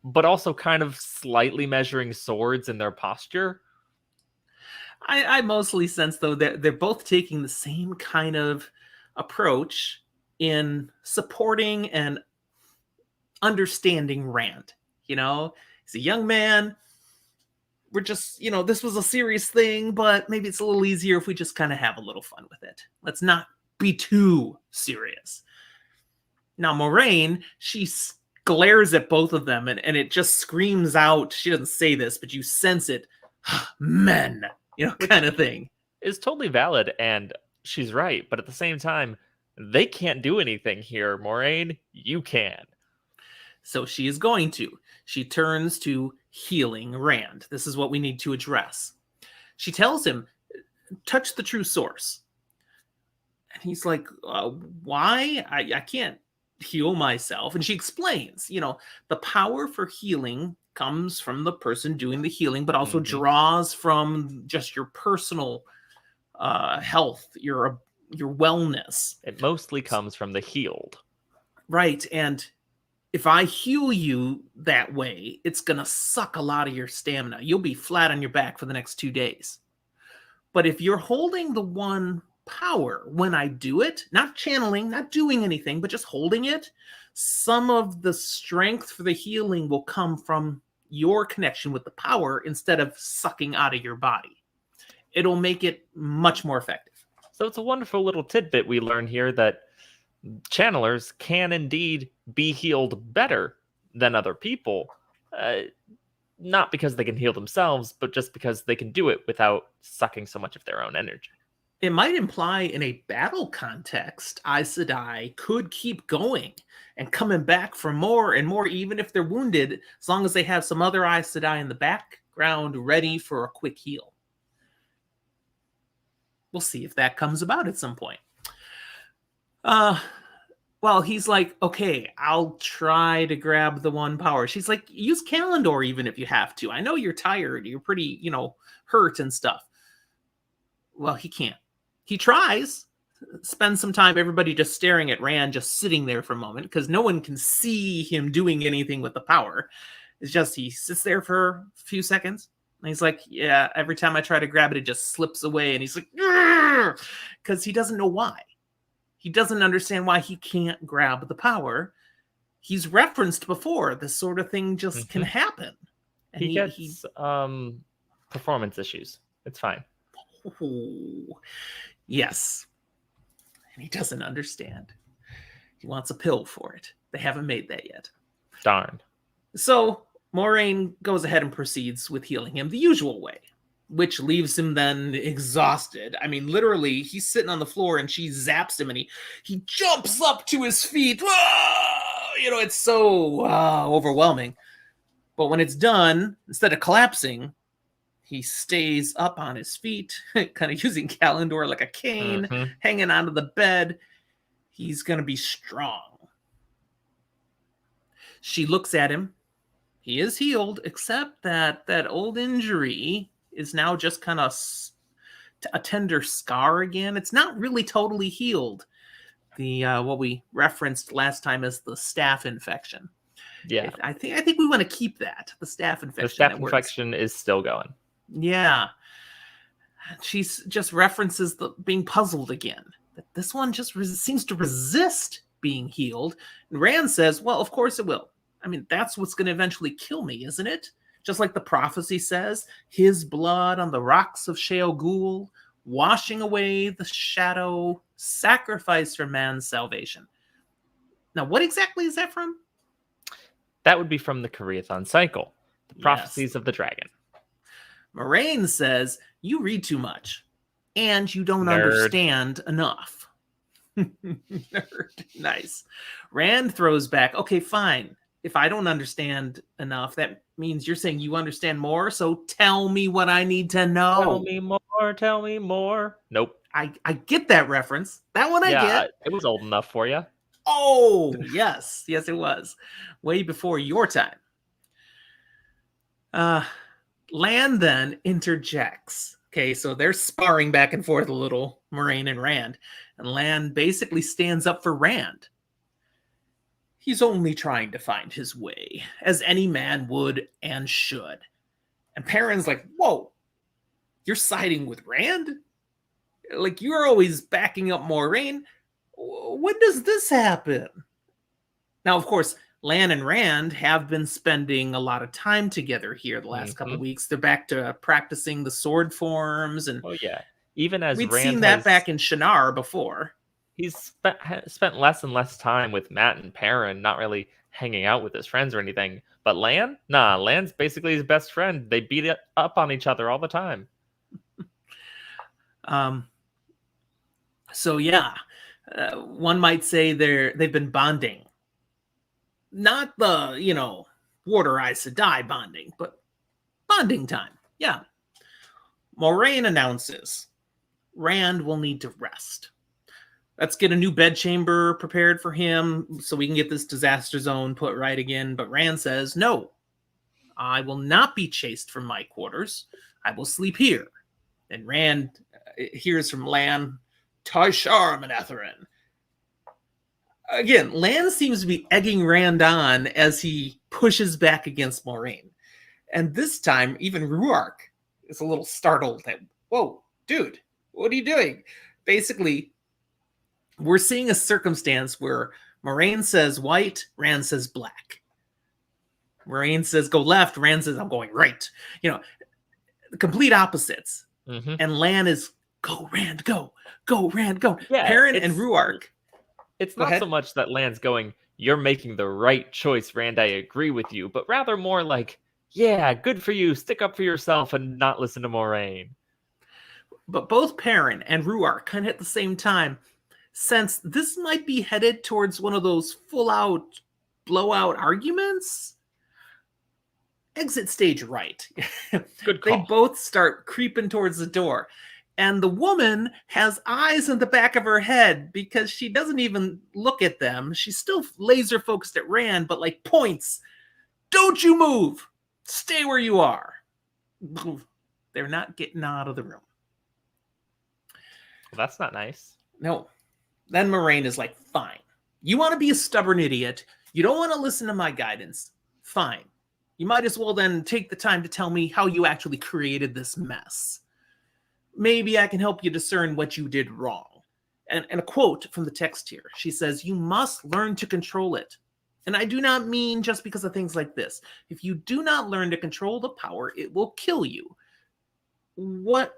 but also kind of slightly measuring swords in their posture. I mostly sense, though, that they're both taking the same kind of approach in supporting and understanding Rand. You know, he's a young man. We're just, this was a serious thing, but maybe it's a little easier if we just kind of have a little fun with it. Let's not be too serious. Now, Moraine, she glares at both of them, and it just screams out. She doesn't say this, but you sense it. Men. Kind of thing. Is totally valid, and she's right. But at the same time, they can't do anything here, Moraine. You can. So she is going to. She turns to healing Rand. This is what we need to address. She tells him, touch the true source. And he's like, why? I can't heal myself. And she explains, the power for healing comes from the person doing the healing, but also draws from just your personal health, your wellness. It mostly comes from the healed. Right. And if I heal you that way, it's going to suck a lot of your stamina. You'll be flat on your back for the next 2 days. But if you're holding the one power when I do it, not channeling, not doing anything, but just holding it, some of the strength for the healing will come from your connection with the power instead of sucking out of your body. It'll make it much more effective. So it's a wonderful little tidbit we learn here that channelers can indeed be healed better than other people. Not because they can heal themselves, but just because they can do it without sucking so much of their own energy. It might imply in a battle context, Aes Sedai could keep going and coming back for more and more, even if they're wounded, as long as they have some other Aes Sedai in the background ready for a quick heal. We'll see if that comes about at some point. Well, he's like, okay, I'll try to grab the one power. She's like, use Kalendor even if you have to. I know you're tired. You're pretty, hurt and stuff. Well, he can't. He tries. Spend some time, everybody just staring at Rand, just sitting there for a moment, because no one can see him doing anything with the power. It's just he sits there for a few seconds. And he's like, yeah, every time I try to grab it, it just slips away. And he's like, because he doesn't know why. He doesn't understand why he can't grab the power. He's referenced before this sort of thing just can happen. And he gets performance issues. It's fine. Oh, yes. And he doesn't understand. He wants a pill for it. They haven't made that yet. Darn. So Moiraine goes ahead and proceeds with healing him the usual way, which leaves him then exhausted. I mean, literally, he's sitting on the floor and she zaps him and he jumps up to his feet. It's so overwhelming. But when it's done, instead of collapsing, he stays up on his feet, kind of using Kalendor like a cane, hanging onto the bed. He's going to be strong. She looks at him. He is healed, except that old injury is now just kind of a tender scar again. It's not really totally healed. The what we referenced last time as the staph infection. Yeah, I think we want to keep that, the staph infection. The staph infection is still going. Yeah. She just references being puzzled again. That this one just seems to resist being healed. And Rand says, well, of course it will. I mean, that's what's going to eventually kill me, isn't it? Just like the prophecy says, his blood on the rocks of Sheol Ghul, washing away the shadow, sacrifice for man's salvation. Now, what exactly is that from? That would be from the Koreathon cycle, the prophecies of the dragon. Moiraine says, you read too much, and you don't understand enough. Nerd. Nice. Rand throws back, okay, fine. If I don't understand enough, that means you're saying you understand more, so tell me what I need to know. Tell me more. Nope. I get that reference. That one I get. It was old enough for you. Oh, yes. Yes, it was. Way before your time. Lan then interjects. Okay, so they're sparring back and forth a little, Moiraine and Rand. And Lan basically stands up for Rand. He's only trying to find his way, as any man would and should. And Perrin's like, whoa, you're siding with Rand? Like, you're always backing up Moiraine. When does this happen? Now, of course, Lan and Rand have been spending a lot of time together here the last couple of weeks. They're back to practicing the sword forms. And even as we'd Rand seen that back in Shannara before. He's spent less and less time with Matt and Perrin, not really hanging out with his friends or anything. But Lan? Nah, Lan's basically his best friend. They beat it up on each other all the time. So yeah, one might say they've been bonding. Not the, Water Aes Sedai bonding, but bonding time. Yeah. Moraine announces Rand will need to rest. Let's get a new bedchamber prepared for him so we can get this disaster zone put right again. But Rand says, no, I will not be chased from my quarters. I will sleep here. And Rand hears from Lan, Taishar Manetheren. Again, Lan seems to be egging Rand on as he pushes back against Moraine. And this time, even Ruark is a little startled that, whoa, dude, what are you doing? Basically, we're seeing a circumstance where Moraine says white, Rand says black. Moraine says go left, Rand says I'm going right. You know, complete opposites. Mm-hmm. And Lan is go, Rand, go, Rand, go. Yeah, Perrin and Ruark. It's not so much that Lan's going, you're making the right choice, Rand, I agree with you, but rather more like, yeah, good for you, stick up for yourself and not listen to Moraine. But both Perrin and Ruark kind of at the same time sense this might be headed towards one of those full-out, blowout arguments. Exit stage right. Good call. They both start creeping towards the door. And the woman has eyes in the back of her head because she doesn't even look at them. She's still laser focused at Rand, but like points. Don't you move. Stay where you are. They're not getting out of the room. Well, that's not nice. No. Then Moraine is like, fine. You want to be a stubborn idiot. You don't want to listen to my guidance. Fine. You might as well then take the time to tell me how you actually created this mess. Maybe I can help you discern what you did wrong. And a quote from the text here. She says, you must learn to control it. And I do not mean just because of things like this. If you do not learn to control the power, it will kill you. What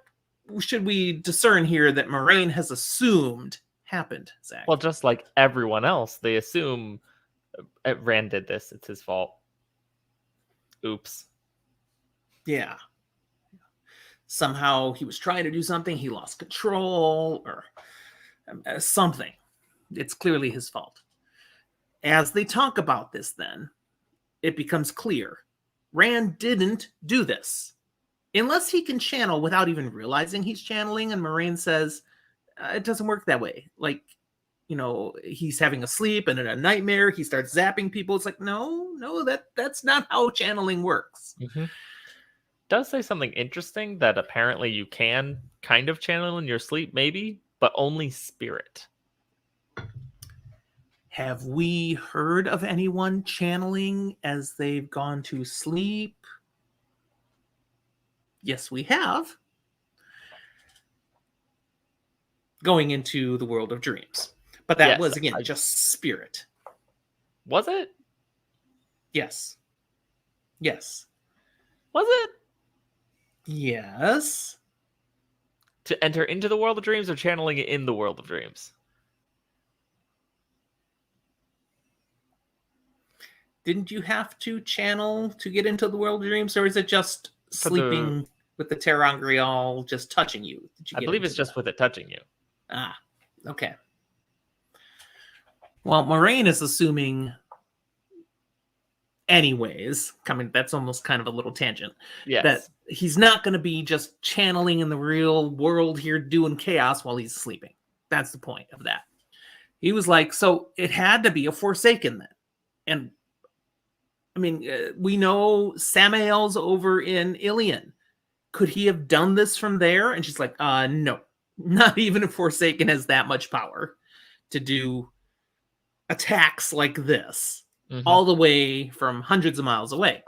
should we discern here that Moraine has assumed happened, Zach? Well, just like everyone else, they assume Rand did this. It's his fault. Oops. Yeah. Somehow he was trying to do something, he lost control, or something. It's clearly his fault. As they talk about this then, it becomes clear. Rand didn't do this. Unless he can channel without even realizing he's channeling, and Moraine says, it doesn't work that way. Like, you know, he's having a sleep and in a nightmare, he starts zapping people. It's like, no, that's not how channeling works. Mm-hmm. Does say something interesting that apparently you can kind of channel in your sleep, maybe, but only spirit. Have we heard of anyone channeling as they've gone to sleep? Yes, we have. Going into the world of dreams. But that was, again, just spirit. Was it? Yes. Yes. Was it? Yes. To enter into the world of dreams or channeling it in the world of dreams? Didn't you have to channel to get into the world of dreams, or is it just sleeping with the ter'angreal just touching you? I believe it's just with it touching you. Ah, okay. Well, Moraine is assuming, anyways, that's almost kind of a little tangent, that he's not going to be just channeling in the real world here doing chaos while he's sleeping. That's the point of that. He was like, so it had to be a Forsaken then. And, I mean, we know Samael's over in Ilion. Could he have done this from there? And she's like, no. Not even a Forsaken has that much power to do attacks like this, all the way from hundreds of miles away.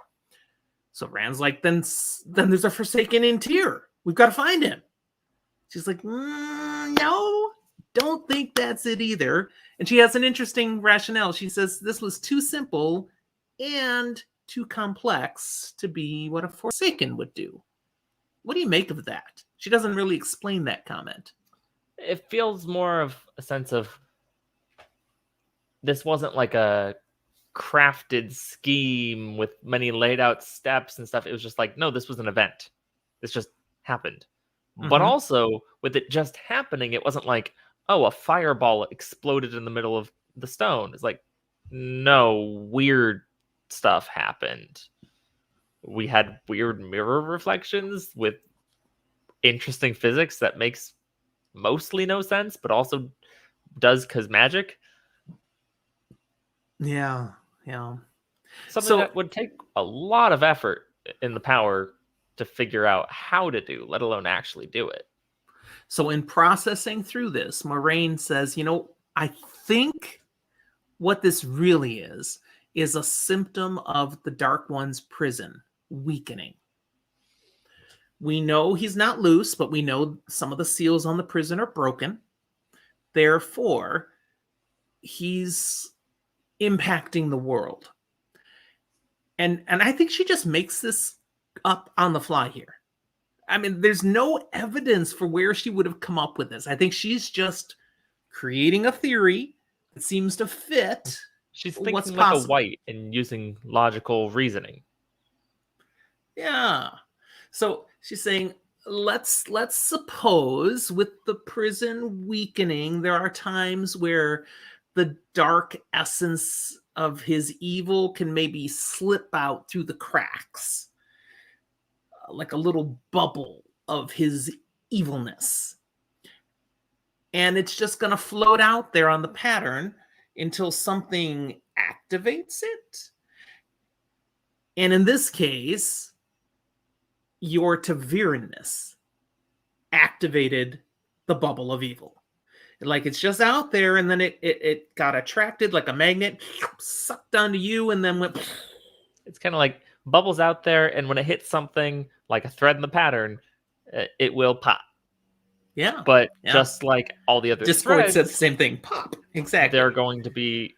So Rand's like, then there's a Forsaken in Tyr. We've got to find him. She's like, no, don't think that's it either. And she has an interesting rationale. She says this was too simple and too complex to be what a Forsaken would do. What do you make of that? She doesn't really explain that comment. It feels more of a sense of this wasn't like a crafted scheme with many laid out steps and stuff. It was just like, no, this was an event. This just happened. But also, with it just happening, it wasn't like, oh, a fireball exploded in the middle of the stone. It's like, no, weird stuff happened. We had weird mirror reflections with interesting physics that makes mostly no sense, but also does because magic. Yeah. Something that would take a lot of effort in the power to figure out how to do, let alone actually do it. So in processing through this, Moraine says, I think what this really is a symptom of the Dark One's prison weakening. We know he's not loose, but we know some of the seals on the prison are broken. Therefore, he's impacting the world. And I think she just makes this up on the fly here. I mean, there's no evidence for where she would have come up with this. I think she's just creating a theory that seems to fit. She's thinking what's like possible. a white and using logical reasoning. Yeah. So she's saying, let's suppose with the prison weakening, there are times where the dark essence of his evil can maybe slip out through the cracks, like a little bubble of his evilness. And it's just going to float out there on the pattern until something activates it. And in this case, your Taviranness activated the bubble of evil. Like it's just out there, and then it got attracted like a magnet, sucked onto you, and then went. It's kind of like bubbles out there, and when it hits something like a thread in the pattern, it will pop. Yeah. But just like all the other Discord threads, said the same thing. Pop. Exactly. They're going to be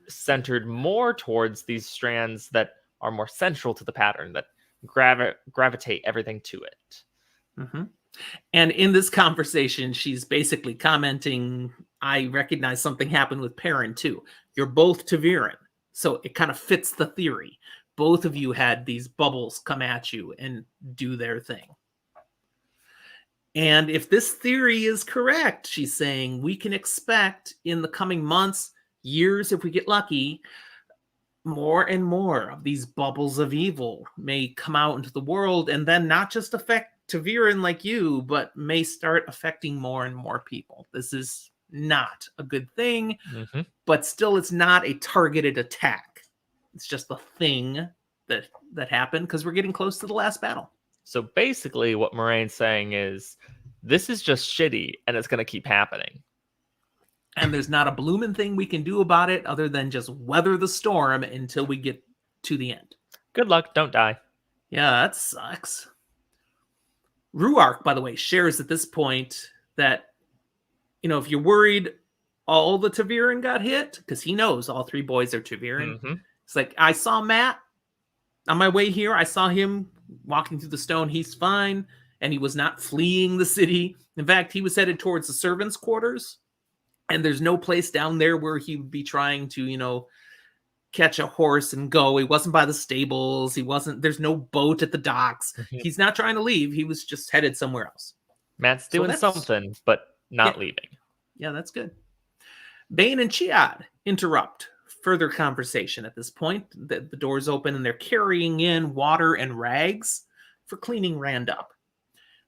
centered more towards these strands that are more central to the pattern, that gravitate everything to it. Mm-hmm. And in this conversation, she's basically commenting, I recognize something happened with Perrin too. You're both Taviran. So it kind of fits the theory. Both of you had these bubbles come at you and do their thing. And if this theory is correct, she's saying we can expect in the coming months, years, if we get lucky, more and more of these bubbles of evil may come out into the world and then not just affect Taviran like you, but may start affecting more and more people. This is not a good thing, but still it's not a targeted attack. It's just a thing that happened because we're getting close to the last battle. So basically what Moraine's saying is this is just shitty and it's going to keep happening. And there's not a blooming thing we can do about it other than just weather the storm until we get to the end. Good luck. Don't die. Yeah, that sucks. Ruark, by the way, shares at this point that, if you're worried all the Taviran got hit, because he knows all three boys are Taviran. It's like, I saw Matt on my way here. I saw him walking through the stone. He's fine. And he was not fleeing the city. In fact, he was headed towards the servants' quarters. And there's no place down there where he would be trying to, catch a horse and go. He wasn't by the stables. There's no boat at the docks. He's not trying to leave. He was just headed somewhere else. Matt's doing something, but not leaving. Yeah, that's good. Bane and Chiad interrupt further conversation at this point. The doors open and they're carrying in water and rags for cleaning Rand up.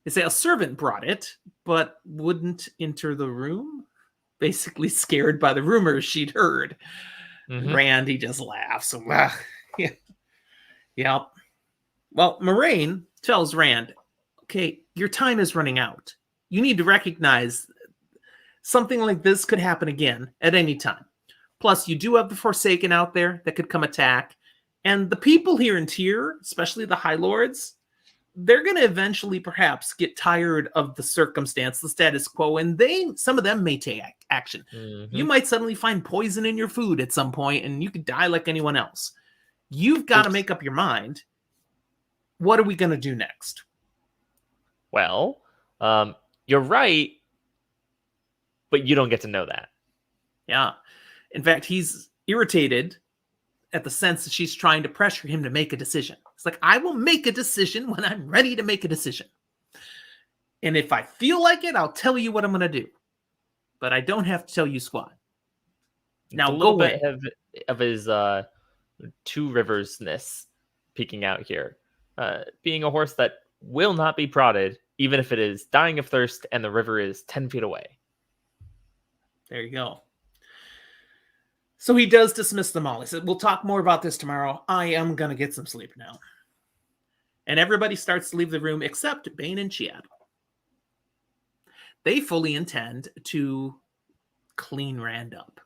They say a servant brought it, but wouldn't enter the room. Basically scared by the rumors she'd heard. Rand, he just laughs. Yeah. Well, Moraine tells Rand, okay, your time is running out. You need to recognize something like this could happen again at any time. Plus, you do have the Forsaken out there that could come attack. And the people here in Tyr, especially the High Lords, they're going to eventually perhaps get tired of the circumstance, the status quo, and some of them may take action. You might suddenly find poison in your food at some point, and you could die like anyone else. You've got to make up your mind. What are we going to do next? Well, you're right, but you don't get to know that. Yeah. In fact, he's irritated at the sense that she's trying to pressure him to make a decision. It's like, I will make a decision when I'm ready to make a decision. And if I feel like it, I'll tell you what I'm going to do. But I don't have to tell you squat. Now, go away. Of his Two Riversness peeking out here. Being a horse that will not be prodded, even if it is dying of thirst and the river is 10 feet away. There you go. So he does dismiss them all. He said, we'll talk more about this tomorrow. I am going to get some sleep now. And everybody starts to leave the room except Bane and Chiad. They fully intend to clean Rand up.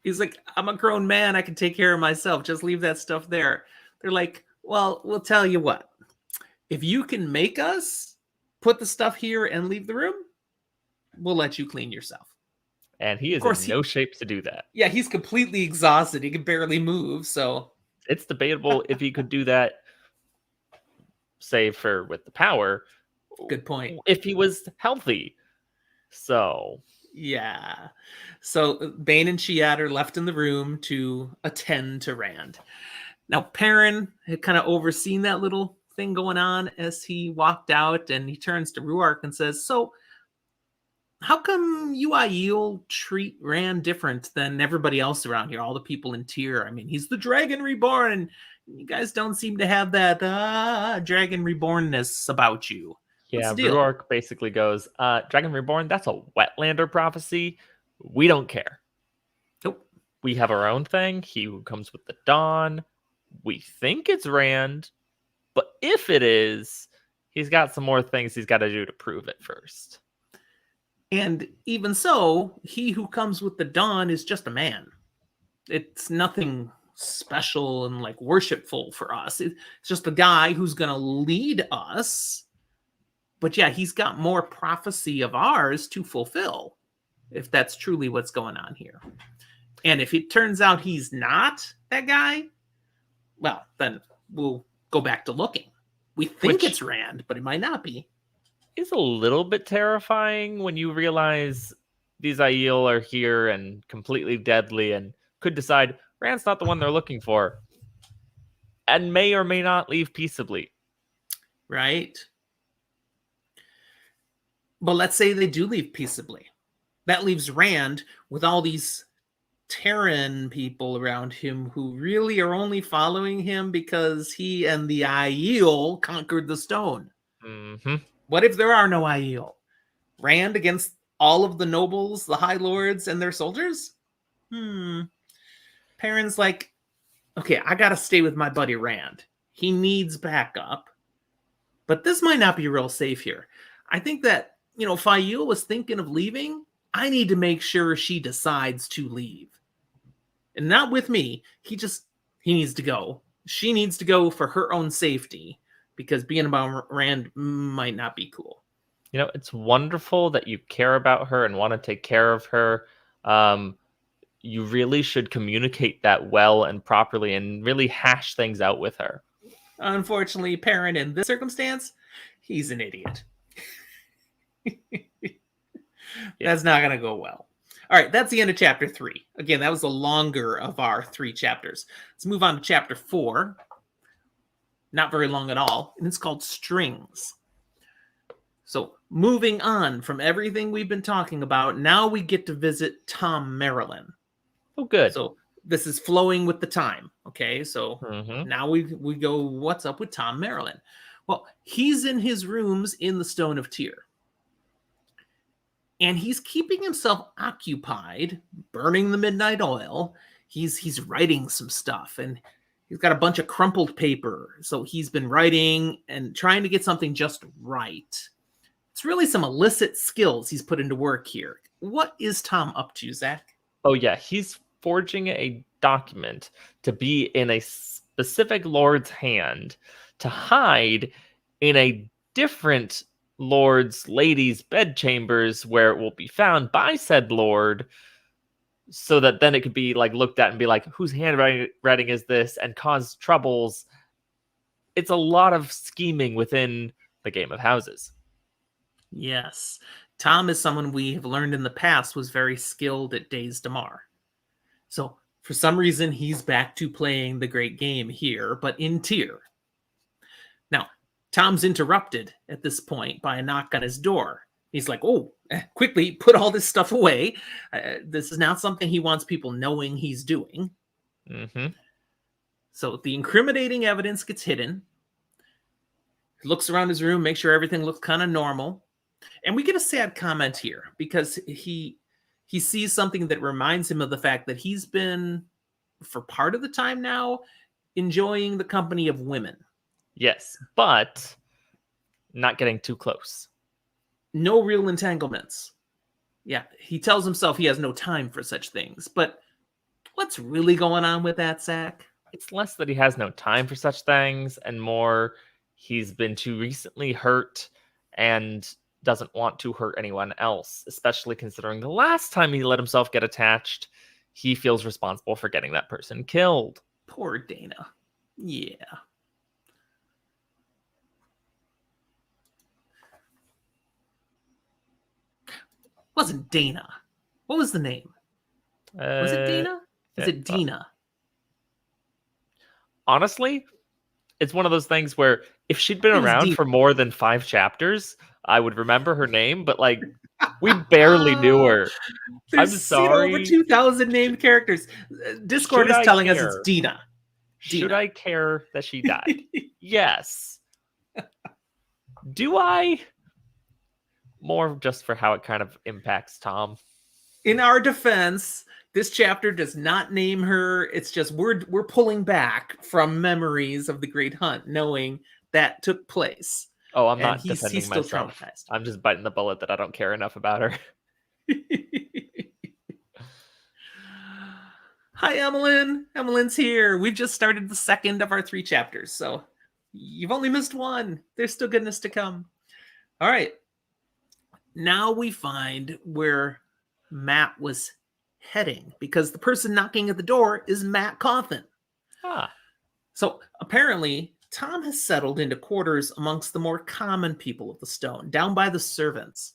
He's like, I'm a grown man. I can take care of myself. Just leave that stuff there. They're like, well, we'll tell you what. If you can make us put the stuff here and leave the room, we'll let you clean yourself. And he is in no shape to do that. Yeah, he's completely exhausted. He can barely move, so... It's debatable if he could do that, say, with the power. Good point. If he was healthy. So... Yeah. So Bane and Chiad are left in the room to attend to Rand. Now, Perrin had kind of overseen that little thing going on as he walked out, and he turns to Ruark and says, so, how come you Aiel treat Rand different than everybody else around here, all the people in Tyr? I mean, he's the Dragon Reborn, and you guys don't seem to have that Dragon Rebornness about you. Yeah, Ruark basically goes, Dragon Reborn, that's a Wetlander prophecy. We don't care. Nope. We have our own thing. He who comes with the dawn. We think it's Rand. But if it is, he's got some more things he's got to do to prove it first. And even so, he who comes with the dawn is just a man. It's nothing special and like worshipful for us. It's just a guy who's going to lead us. But yeah, he's got more prophecy of ours to fulfill, if that's truly what's going on here. And if it turns out he's not that guy, well, then we'll go back to looking. We think it's Rand, but it might not be. It's a little bit terrifying when you realize these Aiel are here and completely deadly and could decide Rand's not the one they're looking for and may or may not leave peaceably. Right? But let's say they do leave peaceably. That leaves Rand with all these Terran people around him who really are only following him because he and the Aiel conquered the stone. Mm-hmm. What if there are no Aiel? Rand against all of the nobles, the High Lords, and their soldiers? Perrin's like, okay, I gotta stay with my buddy Rand. He needs backup. But this might not be real safe here. I think that, if Aiel was thinking of leaving, I need to make sure she decides to leave. And not with me. He needs to go. She needs to go for her own safety, because being about Rand might not be cool. It's wonderful that you care about her and want to take care of her. You really should communicate that well and properly and really hash things out with her. Unfortunately, Perrin, in this circumstance, he's an idiot. That's not going to go well. All right, that's the end of chapter 3. Again, that was the longer of our 3 chapters. Let's move on to chapter 4. Not very long at all, and it's called Strings. So, moving on from everything we've been talking about, now we get to visit Thom Merrilin. Oh, good. So, this is flowing with the time, okay? So, now we go, what's up with Thom Merrilin? Well, he's in his rooms in the Stone of Tyr. And he's keeping himself occupied, burning the midnight oil. He's writing some stuff, and he's got a bunch of crumpled paper. So he's been writing and trying to get something just right. It's really some illicit skills he's put into work here. What is Thom up to, Zach? Oh, yeah. He's forging a document to be in a specific lord's hand to hide in a different lord's lady's bedchambers where it will be found by said lord, so that then it could be looked at and be like, whose handwriting is this, and cause troubles. It's a lot of scheming within the Game of Houses. Yes. Thom is someone we have learned in the past was very skilled at Days Damar. So for some reason, he's back to playing the great game here, but in Tyr. Now, Thom's interrupted at this point by a knock on his door. He's like, oh, quickly put all this stuff away. This is not something he wants people knowing he's doing. Mm-hmm. So the incriminating evidence gets hidden. He looks around his room, makes sure everything looks kind of normal. And we get a sad comment here because he sees something that reminds him of the fact that he's been, for part of the time now, enjoying the company of women. Yes, but not getting too close. No real entanglements. Yeah, he tells himself he has no time for such things. But what's really going on with that, Zach? It's less that he has no time for such things and more he's been too recently hurt and doesn't want to hurt anyone else, especially considering the last time he let himself get attached, he feels responsible for getting that person killed. Poor Dana. Yeah. Wasn't Dana. What was the name? Was it Dana? Is it Dina? Honestly, it's one of those things where if she'd been It was around Dina. for more than 5 chapters, I would remember her name, but like we barely knew her. There's I'm sorry. over 2,000 named characters. Discord is telling us it's Dina. Should I care that she died? Yes. Do I? More just for how it kind of impacts Thom. In our defense, this chapter does not name her. It's just we're pulling back from memories of the Great Hunt, knowing that took place. Oh, I'm not defending he's still myself. Traumatized. I'm just biting the bullet that I don't care enough about her. Hi, Emmeline. Emmeline's here. We've just started the second of our 3 chapters, so you've only missed one. There's still goodness to come. All right. Now we find where Matt was heading, because the person knocking at the door is Matt Cawthon. Ah. So apparently, Thom has settled into quarters amongst the more common people of the Stone, down by the servants.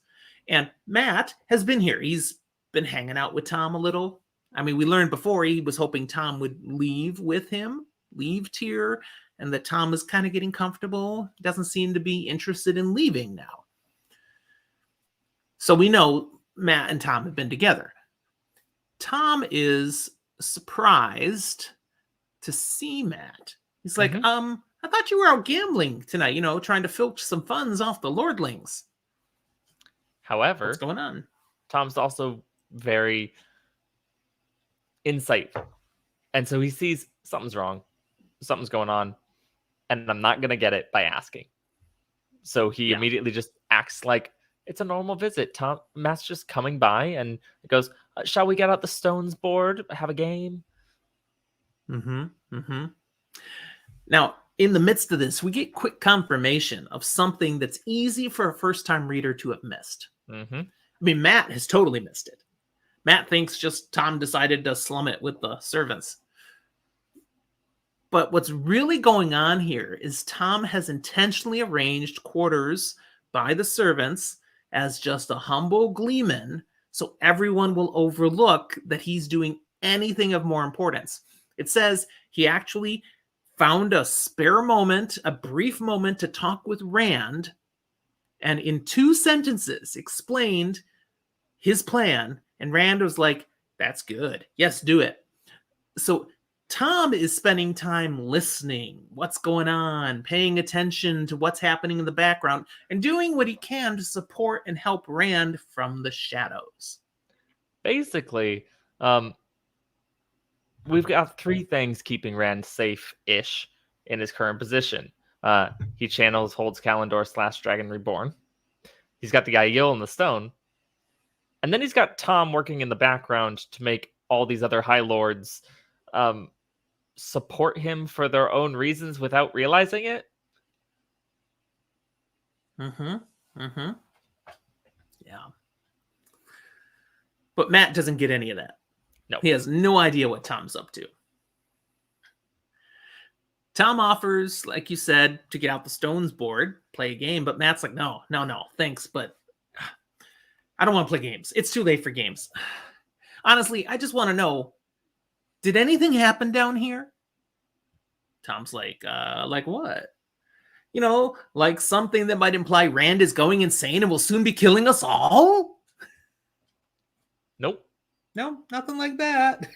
And Matt has been here. He's been hanging out with Thom a little. I mean, we learned before he was hoping Thom would leave with him, leave Tyr, and that Thom was kind of getting comfortable. Doesn't seem to be interested in leaving now. So we know Matt and Thom have been together. Thom is surprised to see Matt. He's like, I thought you were out gambling tonight, trying to filch some funds off the lordlings. However, what's going on? Thom's also very insightful. And so he sees something's wrong, something's going on, and I'm not going to get it by asking. So he immediately just acts like it's a normal visit. Matt's just coming by and goes, shall we get out the stones board, have a game? Now, in the midst of this, we get quick confirmation of something that's easy for a first-time reader to have missed. I mean, Matt has totally missed it. Matt thinks just Thom decided to slum it with the servants. But what's really going on here is Thom has intentionally arranged quarters by the servants as just a humble gleeman, so everyone will overlook that he's doing anything of more importance. It says he actually found a spare moment, a brief moment to talk with Rand, and in 2 sentences explained his plan, and Rand was like, that's good. Yes, do it. So Thom is spending time listening, what's going on, paying attention to what's happening in the background, and doing what he can to support and help Rand from the shadows. Basically, we've got 3 things keeping Rand safe-ish in his current position. He channels, holds Kalendor / Dragon Reborn. He's got the Aiel in the stone. And then he's got Thom working in the background to make all these other High Lords support him for their own reasons without realizing it. Yeah. But Matt doesn't get any of that. No. He has no idea what Thom's up to. Thom offers, like you said, to get out the stones board, play a game, but Matt's like, no, thanks, but I don't want to play games. It's too late for games. Honestly, I just want to know, did anything happen down here? Thom's like what? Like something that might imply Rand is going insane and will soon be killing us all? Nope. No, nothing like that.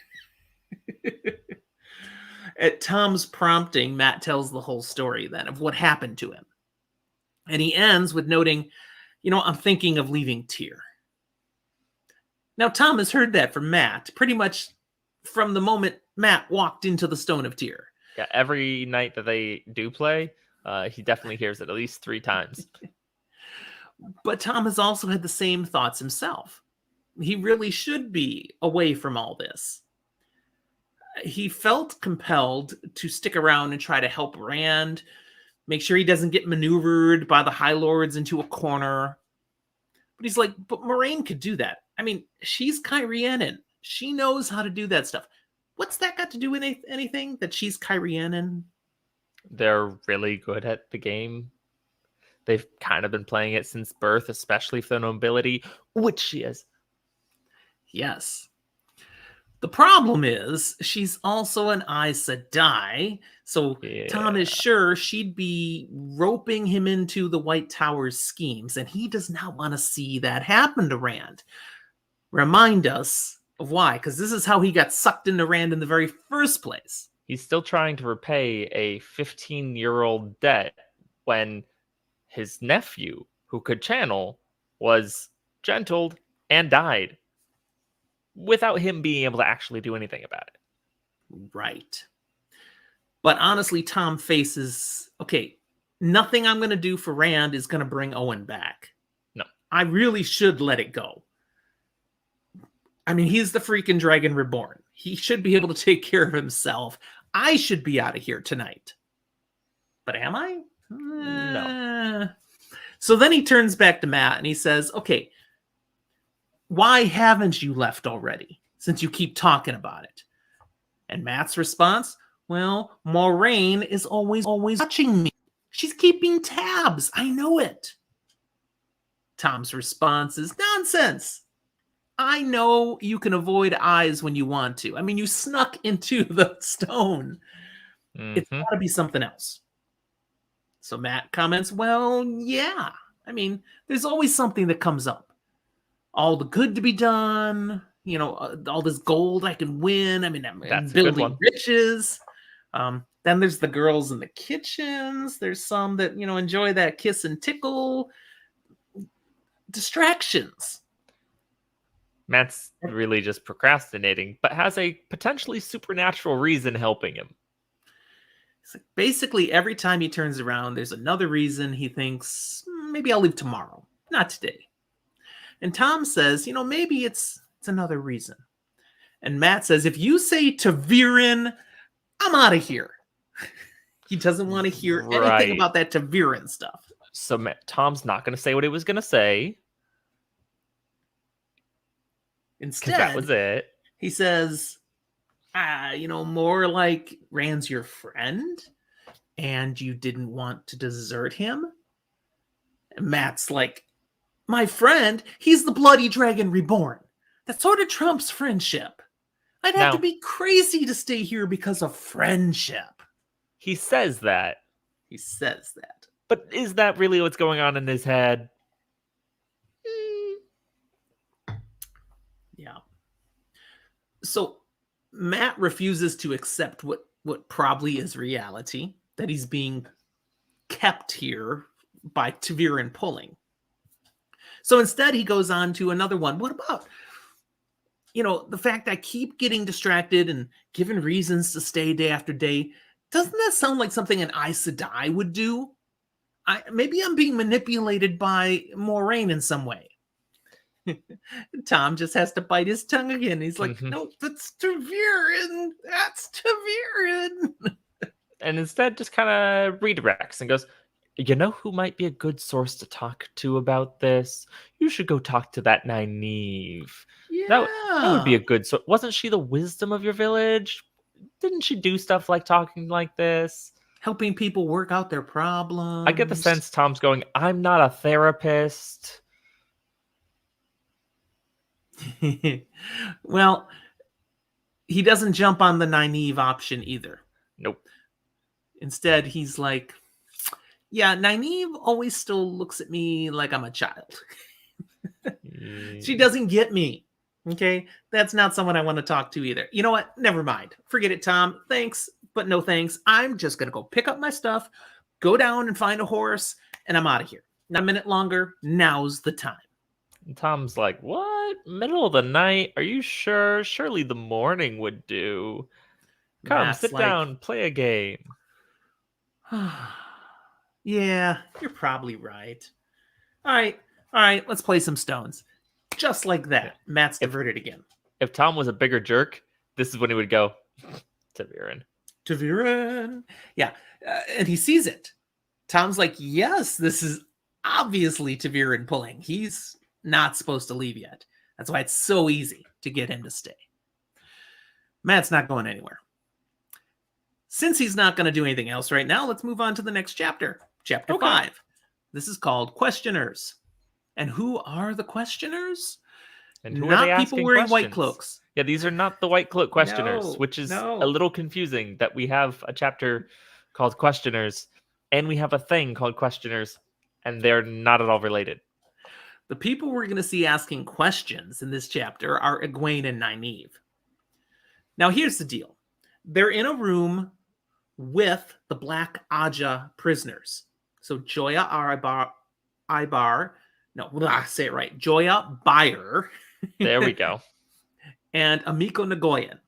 At Thom's prompting, Mat tells the whole story then of what happened to him. And he ends with noting, I'm thinking of leaving Tyr. Now, Thom has heard that from Mat pretty much from the moment Mat walked into the Stone of Tyr. Yeah, every night that they do play, he definitely hears it at least 3 times. But Thom has also had the same thoughts himself. He really should be away from all this. He felt compelled to stick around and try to help Rand, make sure he doesn't get maneuvered by the High Lords into a corner. But he's like, but Moiraine could do that. I mean, she's Kyrianan. She knows how to do that stuff. What's that got to do with anything, that she's Kyrianan? They're really good at the game. They've kind of been playing it since birth, especially for the nobility, which she is. Yes. The problem is she's also an Aes Sedai, so Yeah. Thom is sure she'd be roping him into the White Tower's schemes, and he does not want to see that happen to Rand. Remind us of why, because this is how he got sucked into Rand in the very first place. He's still trying to repay a 15-year-old debt when his nephew, who could channel, was gentled and died without him being able to actually do anything about it. Right. But honestly, Thom faces, okay, nothing I'm going to do for Rand is going to bring Owen back. No. I really should let it go. I mean, he's the freaking Dragon Reborn. He should be able to take care of himself. I should be out of here tonight. But am I? No. So then he turns back to Mat and he says, okay, why haven't you left already, since you keep talking about it? And Mat's response, well, Moiraine is always watching me. She's keeping tabs. I know it. Thom's response is nonsense. I know you can avoid eyes when you want to. I mean, you snuck into the stone. Mm-hmm. It's got to be something else. So Mat comments, well, yeah. I mean, there's always something that comes up. All the good to be done, all this gold I can win. I mean, I'm building riches. Then there's the girls in the kitchens. There's some that, enjoy that kiss and tickle. Distractions. Mat's really just procrastinating, but has a potentially supernatural reason helping him. It's like basically every time he turns around, there's another reason he thinks, maybe I'll leave tomorrow, not today. And Thom says, maybe it's another reason. And Mat says, if you say Ta'Veren, I'm out of here. He doesn't want to hear anything about that Ta'Veren stuff. So Tom's not going to say what he was going to say. Instead, that was it. He says, more like Rand's your friend and you didn't want to desert him. And Mat's like, my friend, he's the bloody dragon reborn. That sort of trumps friendship. I'd have to be crazy to stay here because of friendship. He says that. He says that. But is that really what's going on in his head? Yeah. So Mat refuses to accept what probably is reality, that he's being kept here by Ta'Veren pulling. So instead, he goes on to another one. What about, the fact I keep getting distracted and given reasons to stay day after day? Doesn't that sound like something an Aes Sedai would do? Maybe I'm being manipulated by Moiraine in some way. Thom just has to bite his tongue again. He's like, no, that's Ta'Veren. That's Ta'Veren. And instead just kind of redirects and goes, you know who might be a good source to talk to about this? You should go talk to that Nynaeve. Yeah. That would be a good source. Wasn't she the wisdom of your village? Didn't she do stuff like talking like this? Helping people work out their problems. I get the sense Tom's going, I'm not a therapist. Well, he doesn't jump on the Nynaeve option either. Nope. Instead, he's like, Yeah, Nynaeve always still looks at me like I'm a child. She doesn't get me. Okay, that's not someone I want to talk to either. You know what? Never mind. Forget it, Thom. Thanks, but no thanks. I'm just gonna go pick up my stuff, go down and find a horse, and I'm out of here. Not a minute longer. Now's the time. And Tom's like, what? Middle of the night? Are you sure? Surely the morning would do. Come, Matt's sit like, down, play a game. yeah, you're probably right. All right, let's play some stones. Just like that, Matt's diverted again. If Thom was a bigger jerk, this is when he would go to Viren. Taviran. Yeah, and he sees it. Thom's like, yes, this is obviously Taviran pulling. He's not supposed to leave yet. That's why it's so easy to get him to stay. Matt's not going anywhere. Since he's not going to do anything else right now, let's move on to the next chapter. Chapter 5. This is called Questioners. And who are the questioners? And who not are they people asking wearing white questions? cloaks. Yeah, these are not the white cloak questioners, No, which is no. a little confusing that we have a chapter called Questioners and we have a thing called Questioners, and they're not at all related. The people we're going to see asking questions in this chapter are Egwene and Nynaeve. Now, here's the deal. They're in a room with the Black Ajah prisoners. So Joya say it right. Joya Bayer. There we go. And Amiko Nagoyan.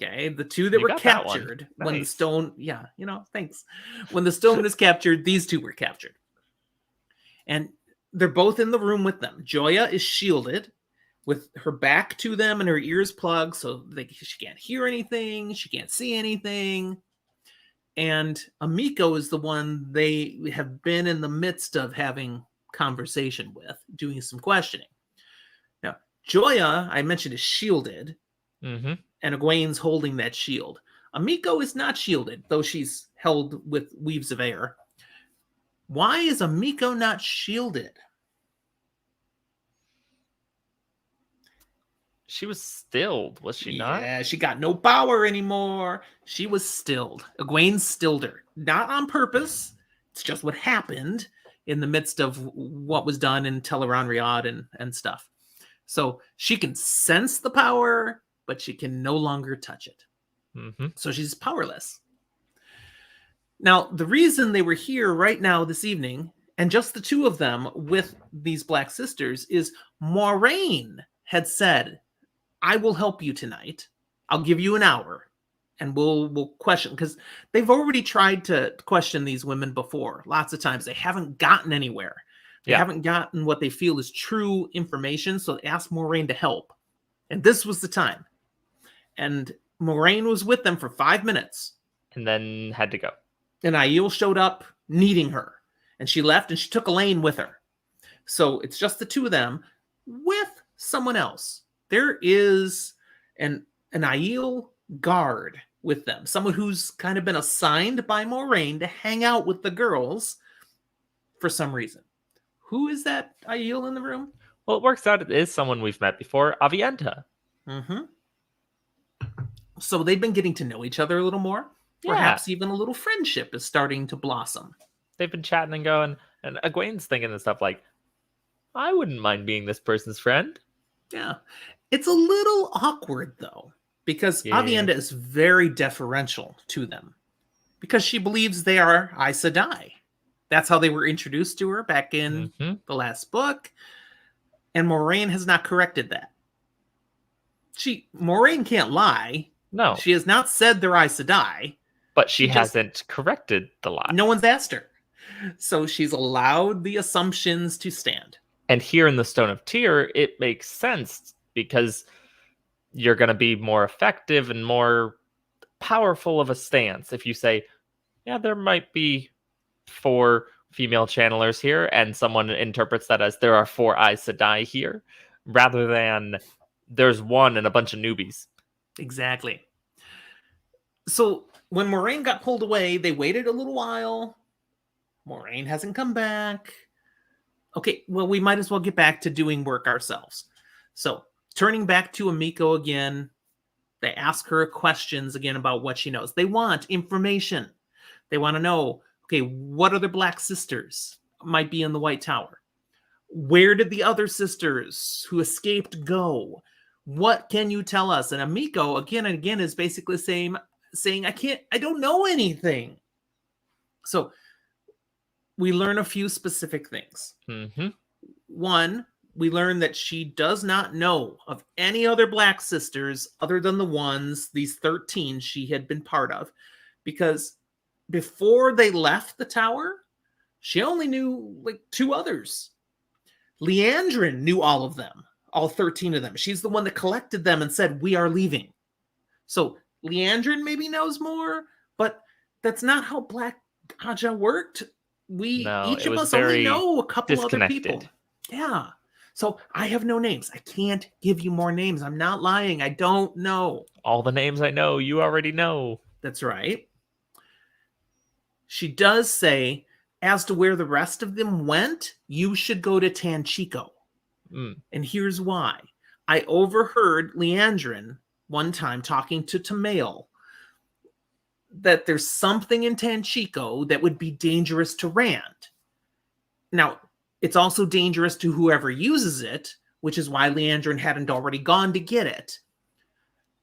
Okay, the two that You were got that one. captured when the Nice. stone, thanks. When the stone is captured, these two were captured. And they're both in the room with them. Joya is shielded with her back to them and her ears plugged, so she can't hear anything, she can't see anything. And Amiko is the one they have been in the midst of having conversation with, doing some questioning. Now, Joya, I mentioned, is shielded, Mm-hmm. and Egwene's holding that shield. Amiko is not shielded, though she's held with weaves of air. Why is Amiko not shielded? She was stilled, was she not? Yeah, she got no power anymore. She was stilled. Egwene stilled her. Not on purpose. It's just what happened in the midst of what was done in Teleron Riad and stuff. So she can sense the power, but she can no longer touch it. Mm-hmm. So she's powerless. Now, the reason they were here right now this evening, and just the two of them with these Black Sisters, is Moiraine had said, I will help you tonight. I'll give you an hour and we'll question, because they've already tried to question these women before. Lots of times they haven't gotten anywhere. They haven't gotten what they feel is true information. So they asked Moiraine to help. And this was the time. And Moiraine was with them for 5 minutes. And then had to go. And Aiel showed up needing her. And she left and she took Elaine with her. So it's just the two of them with someone else. There is an Aiel guard with them. Someone who's kind of been assigned by Moiraine to hang out with the girls for some reason. Who is that Aiel in the room? Well, it works out it is someone we've met before, Avienta. Mm-hmm. So they've been getting to know each other a little more. Yeah. Perhaps even a little friendship is starting to blossom. They've been chatting and going, and Egwene's thinking and stuff like, I wouldn't mind being this person's friend. Yeah. It's a little awkward, though, because Avienda is very deferential to them because she believes they are Aes Sedai. That's how they were introduced to her back in the last book. And Moiraine has not corrected that. Moiraine can't lie. No. She has not said they're Aes Sedai. But she hasn't corrected the lie. No one's asked her. So she's allowed the assumptions to stand. And here in the Stone of Tyr, it makes sense because you're going to be more effective and more powerful of a stance if you say, yeah, there might be 4 female channelers here, and someone interprets that as there are 4 Aes Sedai here, rather than there's 1 and a bunch of newbies. Exactly. So when Moiraine got pulled away, they waited a little while. Moiraine hasn't come back. Okay, well, we might as well get back to doing work ourselves. So turning back to Amiko again, they ask her questions again about what she knows. They want information. They want to know Okay, what other Black sisters might be in the White Tower? Where did the other sisters who escaped go? What can you tell us? And Amiko again and again is basically saying, I don't know anything. So we learn a few specific things. Mm-hmm. One, we learn that she does not know of any other Black sisters other than the ones, these 13 she had been part of, because before they left the tower, she only knew like 2 others. Leandrin knew all of them, all 13 of them. She's the one that collected them and said, we are leaving. So Leandrin maybe knows more, but that's not how Black Ajah worked. No, Each it of was us only very know a couple other disconnected. people. Yeah. So I have no names. I can't give you more names. I'm not lying. I don't know. All the names I know, you already know. That's right. She does say, as to where the rest of them went, you should go to Tanchico. And here's why. I overheard Leandrin one time talking to Tamail that there's something in Tanchico that would be dangerous to Rand. Now, it's also dangerous to whoever uses it, which is why Leandrin hadn't already gone to get it.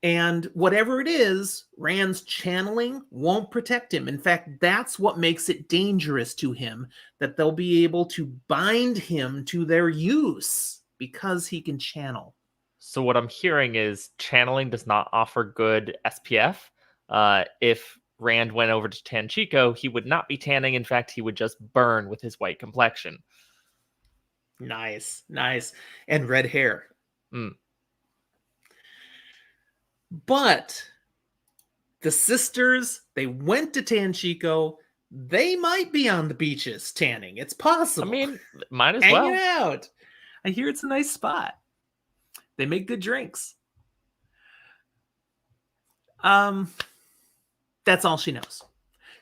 And whatever it is, Rand's channeling won't protect him. In fact, that's what makes it dangerous to him, that they'll be able to bind him to their use because he can channel. So what I'm hearing is channeling does not offer good SPF. If Rand went over to Tanchico, he would not be tanning. In fact, he would just burn with his white complexion. Nice, nice. And red hair. But the sisters, they went to Tanchico. They might be on the beaches tanning. It's possible. I mean, might as hanging well. out. I hear it's a nice spot. They make good drinks. That's all she knows.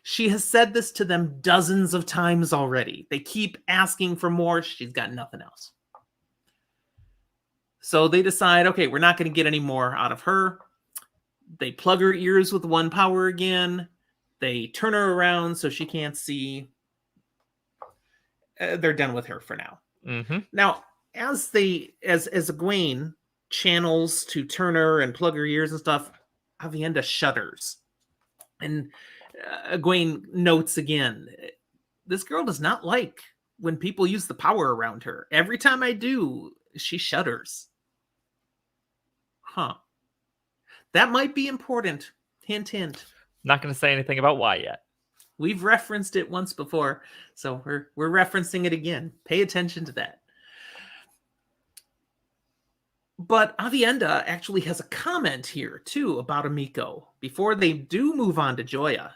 She has said this to them dozens of times already. They keep asking for more. She's got nothing else. So they decide, okay, we're not going to get any more out of her. They plug her ears with one power again. They turn her around so she can't see. They're done with her for now. Mm-hmm. Now, as Egwene channels to turn her and plug her ears and stuff, Aviendha shudders. And Egwene notes again, this girl does not like when people use the power around her. Every time I do, she shudders. Huh. That might be important. Hint, hint. Not going to say anything about why yet. We've referenced it once before, so we're referencing it again. Pay attention to that. But Aviendha actually has a comment here, too, about Amiko. Before they do move on to Joya,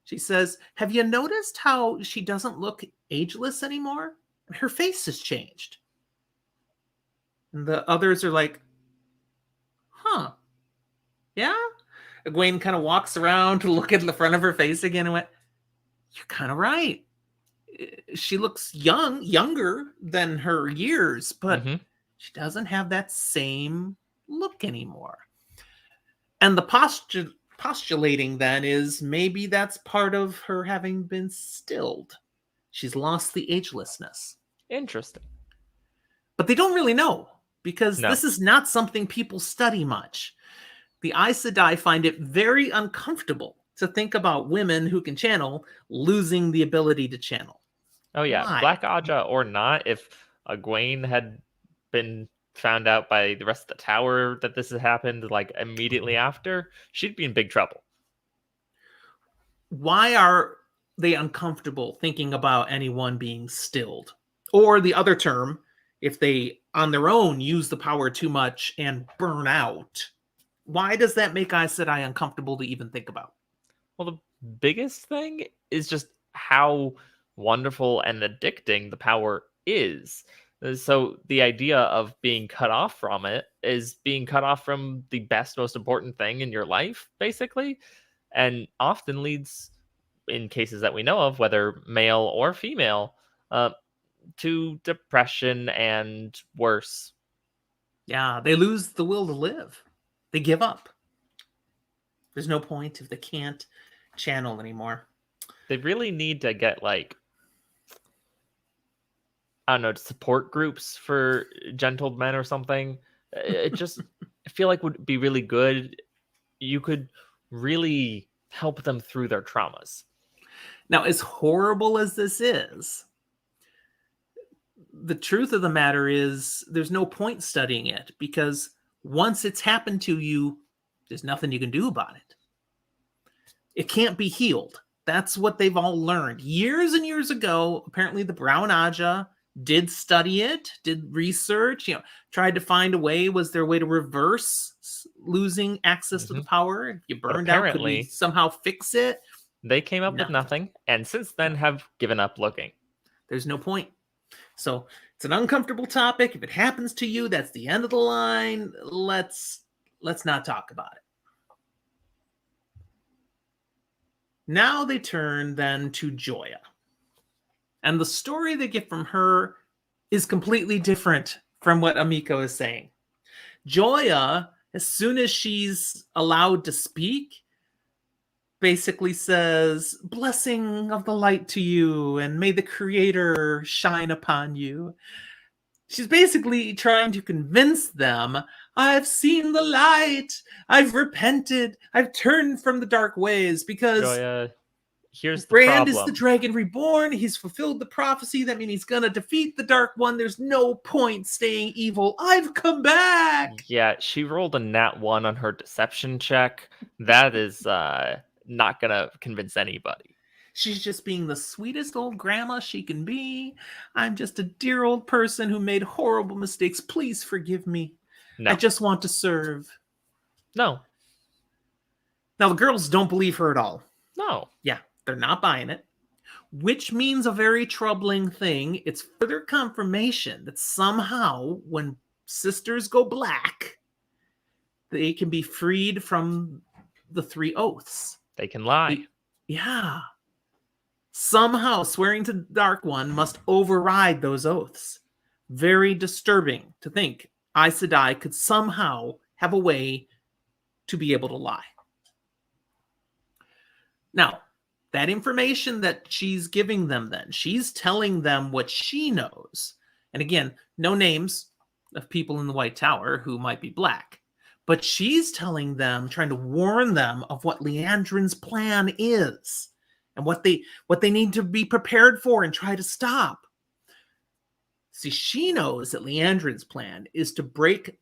she says, have you noticed how she doesn't look ageless anymore? Her face has changed. And the others are like, huh. Yeah? Egwene kind of walks around to look at the front of her face again and went, you're kind of right. She looks younger than her years, but she doesn't have that same look anymore. And the postulating then is maybe that's part of her having been stilled. She's lost the agelessness. Interesting. But they don't really know, because this is not something people study much. The Aes Sedai find it very uncomfortable to think about women who can channel losing the ability to channel. Oh yeah, Why? Black Ajah or not, if Egwene had been found out by the rest of the tower that this had happened like immediately after, she'd be in big trouble. Why are they uncomfortable thinking about anyone being stilled? Or the other term, if they on their own use the power too much and burn out, why does that make Aes Sedai uncomfortable to even think about? Well, the biggest thing is just how wonderful and addicting the power is. So the idea of being cut off from it is being cut off from the best, most important thing in your life, basically, and often leads, in cases that we know of, whether male or female, to depression and worse. Yeah, they lose the will to live. They give up. There's no point if they can't channel anymore. They really need to get like, I don't know, support groups for gentle men or something. It just, I feel like would be really good. You could really help them through their traumas. Now, as horrible as this is, the truth of the matter is there's no point studying it, because once it's happened to you, there's nothing you can do about it. It can't be healed. That's what they've all learned. Years and years ago, apparently the Brown Ajah did study it, did research, tried to find a way. Was there a way to reverse losing access to the power? If you burned out, could we somehow fix it? They came up with nothing, and since then have given up looking. There's no point. So it's an uncomfortable topic. If it happens to you, that's the end of the line. Let's not talk about it. Now they turn then to Joya. And the story they get from her is completely different from what Amiko is saying. Joya, as soon as she's allowed to speak, basically says, "Blessing of the light to you, and may the Creator shine upon you." She's basically trying to convince them, I've seen the light, I've repented, I've turned from the dark ways, because Joya, here's the Brand problem. is the dragon reborn. He's fulfilled the prophecy. That means he's gonna defeat the Dark One. There's no point staying evil. I've come back. Yeah, she rolled a nat 1 on her deception check. That is not gonna convince anybody. She's just being the sweetest old grandma she can be. I'm just a dear old person who made horrible mistakes. Please forgive me. No. I just want to serve. No. Now, the girls don't believe her at all. No. Yeah, they're not buying it. Which means a very troubling thing. It's further confirmation that somehow, when sisters go black, they can be freed from the 3 oaths. They can lie. Yeah. Somehow, swearing to the Dark One must override those oaths. Very disturbing to think Aes Sedai could somehow have a way to be able to lie. Now, that information that she's giving them then, she's telling them what she knows. And again, no names of people in the White Tower who might be black. But she's telling them, trying to warn them of what Liandrin's plan is. And what they need to be prepared for and try to stop. See, she knows that Liandrin's plan is to break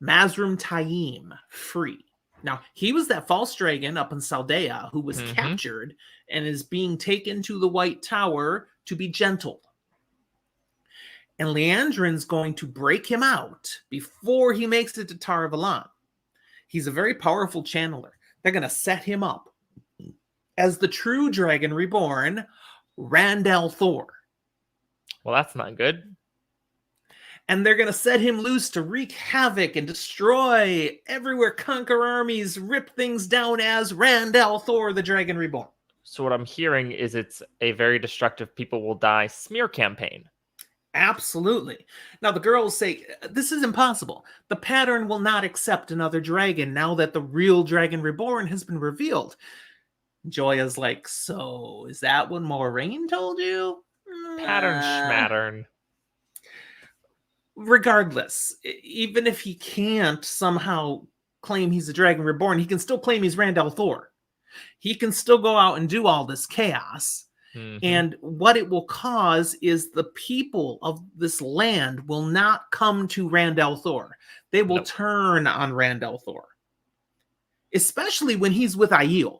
Mazrim Taim free. Now, he was that false dragon up in Saldea who was captured and is being taken to the White Tower to be gentled. And Liandrin's going to break him out before he makes it to Tar Valon. He's a very powerful channeler. They're going to set him up as the true dragon reborn, Randall Thor. Well, that's not good. And they're going to set him loose to wreak havoc and destroy everywhere, conquer armies, rip things down as Randall Thor, the dragon reborn. So what I'm hearing is it's a very destructive people will die smear campaign. Absolutely. Now, the girls say, this is impossible. The pattern will not accept another dragon now that the real dragon reborn has been revealed. Joya's like, so is that what Moiraine told you? Pattern schmattern. Regardless, even if he can't somehow claim he's a dragon reborn, he can still claim he's Randall Thor. He can still go out and do all this chaos. And what it will cause is the people of this land will not come to Randall Thor. They will turn on Randall Thor. Especially when he's with Aiel.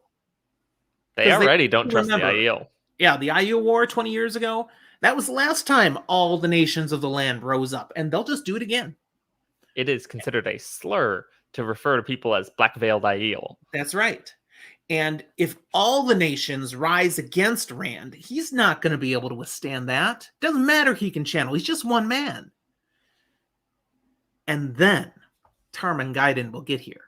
They already don't trust the Aiel. Yeah, the Aiel War 20 years ago, that was the last time all the nations of the land rose up, and they'll just do it again. It is considered a slur to refer to people as black-veiled Aiel. That's right. And if all the nations rise against Rand, he's not going to be able to withstand that. Doesn't matter he can channel. He's just one man. And then Tarmangaiden will get here.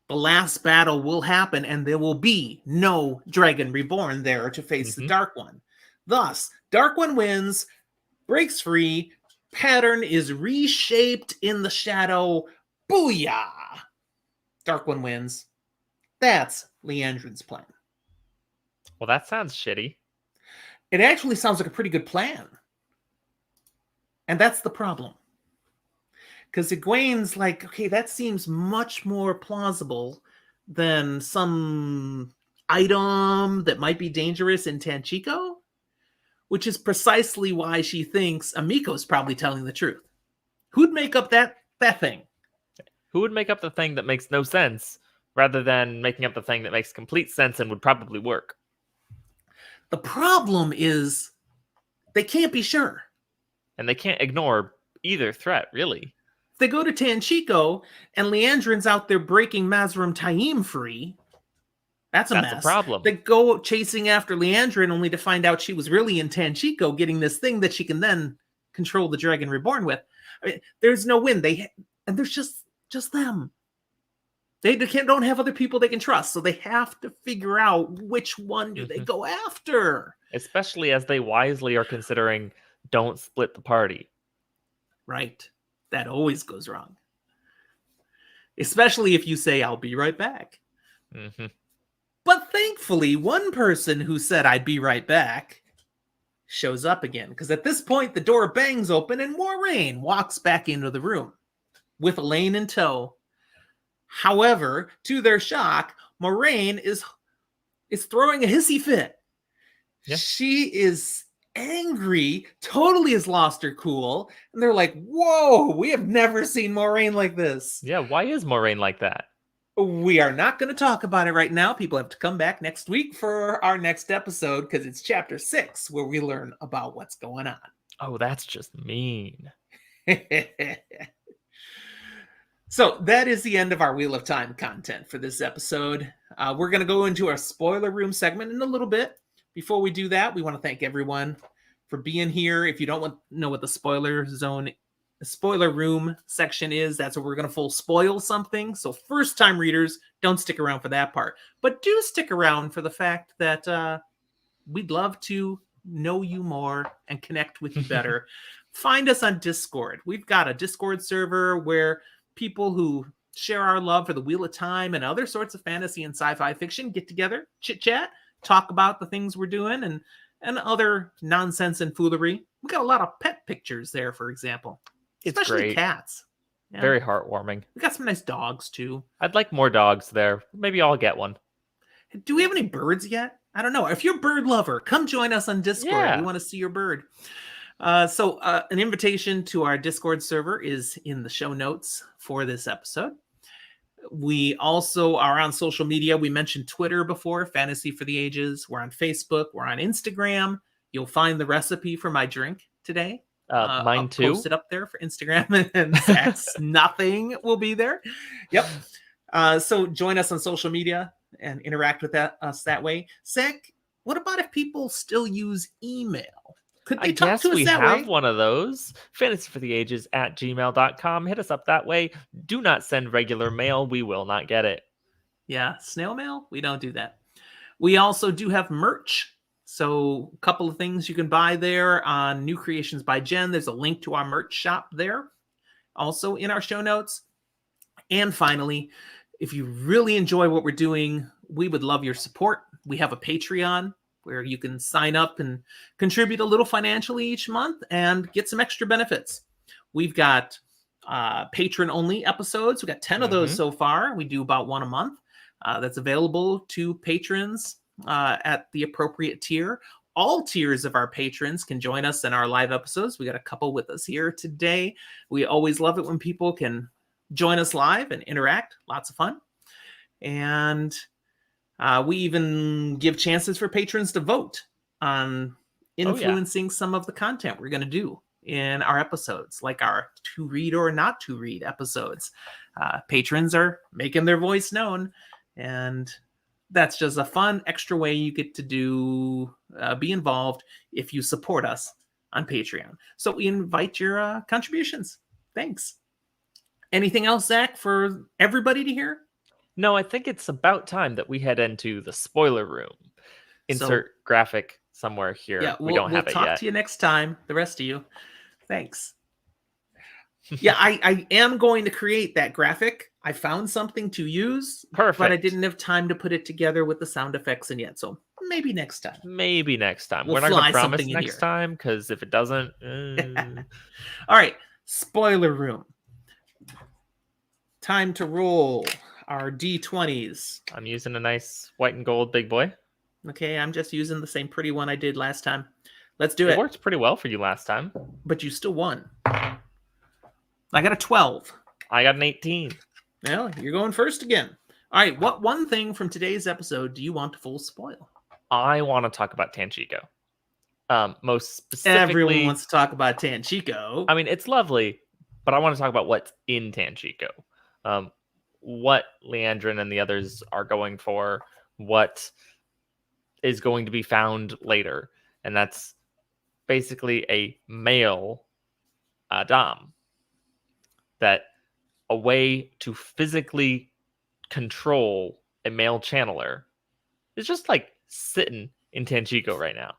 The last battle will happen, and there will be no dragon reborn there to face the Dark One. Thus, Dark One wins, breaks free, pattern is reshaped in the shadow. Booyah! Dark One wins. That's Liandrin's plan. Well, that sounds shitty. It actually sounds like a pretty good plan. And that's the problem. Because Egwene's like, okay, that seems much more plausible than some item that might be dangerous in Tanchico, which is precisely why she thinks Amiko's probably telling the truth. Who'd make up that thing? Who would make up the thing that makes no sense rather than making up the thing that makes complete sense and would probably work? The problem is they can't be sure. And they can't ignore either threat, really. If they go to Tanchico and Leandrin's out there breaking Mazrim Taim free, that's a mess. That's a problem. They go chasing after Leandrin only to find out she was really in Tanchico getting this thing that she can then control the Dragon Reborn with. I mean, there's no win. And there's just them. They don't have other people they can trust, so they have to figure out which one do they go after. Especially as they wisely are considering, don't split the party. Right. That always goes wrong. Especially if you say, I'll be right back. Mm-hmm. But thankfully, one person who said, I'd be right back, shows up again. Because at this point, the door bangs open and Moiraine walks back into the room with Elaine in tow. However, to their shock, Moiraine is throwing a hissy fit. Yeah. She is angry, totally has lost her cool. And they're like, whoa, we have never seen Moiraine like this. Yeah, why is Moiraine like that? We are not going to talk about it right now. People have to come back next week for our next episode because it's chapter 6 where we learn about what's going on. Oh, that's just mean. So that is the end of our Wheel of Time content for this episode. We're going to go into our spoiler room segment in a little bit. Before we do that, we want to thank everyone for being here. If you don't know what the spoiler room section is, that's where we're going to full spoil something. So first time readers, don't stick around for that part. But do stick around for the fact that we'd love to know you more and connect with you better. Find us on Discord. We've got a Discord server where people who share our love for the Wheel of Time and other sorts of fantasy and sci-fi fiction get together, chit-chat, talk about the things we're doing and other nonsense and foolery. We got a lot of pet pictures there, for example. It's especially great. Cats. Yeah. Very heartwarming. We got some nice dogs, too. I'd like more dogs there. Maybe I'll get one. Do we have any birds yet? I don't know. If you're a bird lover, come join us on Discord. Yeah. We want to see your bird. So an invitation to our Discord server is in the show notes for this episode. We also are on social media. We mentioned Twitter before, Fantasy for the Ages. We're on Facebook. We're on Instagram. You'll find the recipe for my drink today. Mine I'll too. Post it up there for Instagram, and Zach's nothing will be there. Yep. So join us on social media and interact with us that way. Zach, what about if people still use email? Could they talk to us we that have way? one of those. fantasyfortheages@gmail.com. Hit us up that way. Do not send regular mail. We will not get it. Yeah, snail mail? We don't do that. We also do have merch. So a couple of things you can buy there on New Creations by Jen. There's a link to our merch shop there. Also in our show notes. And finally, if you really enjoy what we're doing, we would love your support. We have a Patreon where you can sign up and contribute a little financially each month and get some extra benefits. We've got patron-only episodes. We've got 10 of those so far. We do about one a month. That's available to patrons at the appropriate tier. All tiers of our patrons can join us in our live episodes. We got a couple with us here today. We always love it when people can join us live and interact. Lots of fun. And we even give chances for patrons to vote on influencing some of the content we're going to do in our episodes, like our to read or not to read episodes. Patrons are making their voice known, and that's just a fun extra way you get to be involved if you support us on Patreon. So we invite your contributions. Thanks. Anything else, Zach, for everybody to hear? No, I think it's about time that we head into the spoiler room. Insert graphic somewhere here. Yeah, we don't have it yet. We'll talk to you next time, the rest of you. Thanks. Yeah, I am going to create that graphic. I found something to use. Perfect. But I didn't have time to put it together with the sound effects in yet. So maybe next time. Maybe next time. We'll We're not going fly to promise something in next here. time, because if it doesn't... All right, spoiler room. Time to roll our D20s. I'm using a nice white and gold big boy. Okay, I'm just using the same pretty one I did last time. Let's do It it. worked pretty well for you last time. But you still won. I got a 12. I got an 18. Well, you're going first again. All right, what one thing from today's episode do you want to full spoil? I want to talk about Tanchico. Most specifically... Everyone wants to talk about Tanchico. I mean, it's lovely, but I want to talk about what's in Tanchico. What Liandrin and the others are going for, what is going to be found later. And that's basically a male Dom. That a way to physically control a male channeler is just like sitting in Tanchico right now.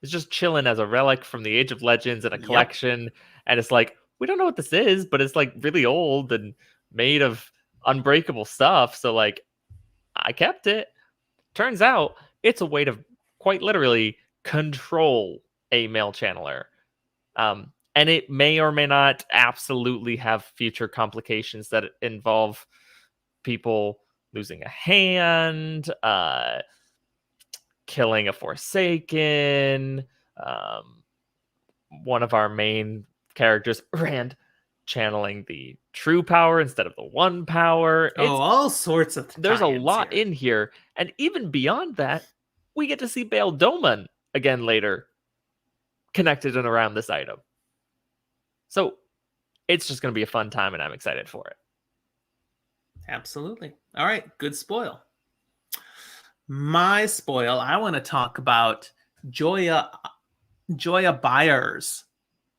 It's just chilling as a relic from the Age of Legends in a collection. And it's like, we don't know what this is, but it's like really old and made of unbreakable stuff. So like, I kept it. Turns out it's a way to quite literally control a male channeler. And it may or may not absolutely have future complications that involve people losing a hand, killing a Forsaken, one of our main characters, Rand, channeling the true power instead of the one power. All sorts of there's a lot in here. And even beyond that, we get to see Bail Doman again later, connected and around this item. So it's just going to be a fun time, and I'm excited for it. Absolutely. All right, good spoil. My spoil, I want to talk about Joya Byers'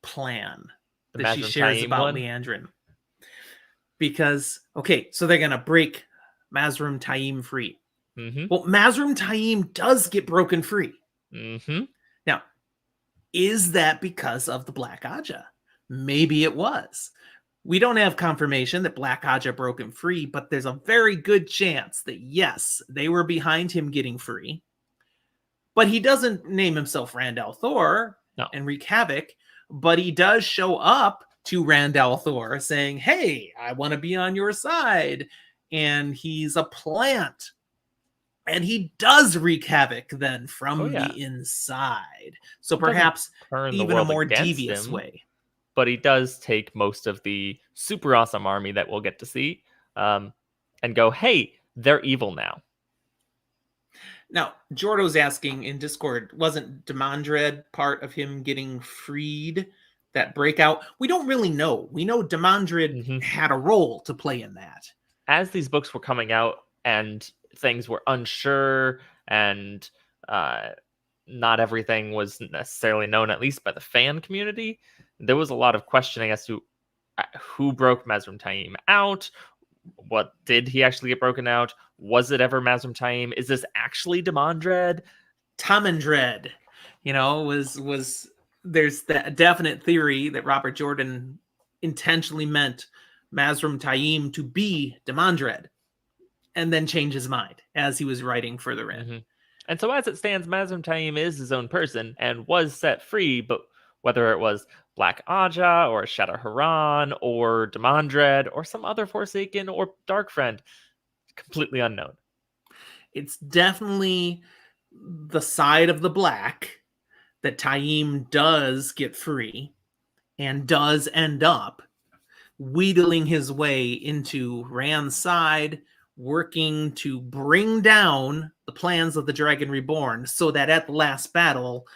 plan that she shares about Liandrin. Because, okay, so they're going to break Mazrim Taim free. Mm-hmm. Well, Mazrim Taim does get broken free. Mm-hmm. Now, is that because of the Black Ajah? Maybe it was. We don't have confirmation that Black Ajah broke him free, but there's a very good chance that, yes, they were behind him getting free. But he doesn't name himself Rand al'Thor and wreak havoc, but he does show up to Rand al'Thor saying, hey, I want to be on your side. And he's a plant. And he does wreak havoc then from the inside. So perhaps even a more devious way. But he does take most of the super awesome army that we'll get to see and go, hey, they're evil now. Now, Jordo's asking in Discord, wasn't Demandred part of him getting freed, that breakout? We don't really know. We know Demandred had a role to play in that. As these books were coming out and things were unsure and not everything was necessarily known, at least by the fan community, there was a lot of questioning as to who broke Mazrim Taim out. What did he actually get broken out? Was it ever Mazrim Taim? Is this actually Demandred? Tomandred, was there's that definite theory that Robert Jordan intentionally meant Mazrim Taim to be Demandred, and then change his mind as he was writing further in. Mm-hmm. And so as it stands, Mazrim Taim is his own person and was set free, but whether it was Black Ajah or Shadowharan or Demandred or some other Forsaken or Dark Friend, completely unknown. It's definitely the side of the Black that Taim does get free and does end up wheedling his way into Rand's side, working to bring down the plans of the Dragon Reborn so that at the last battle,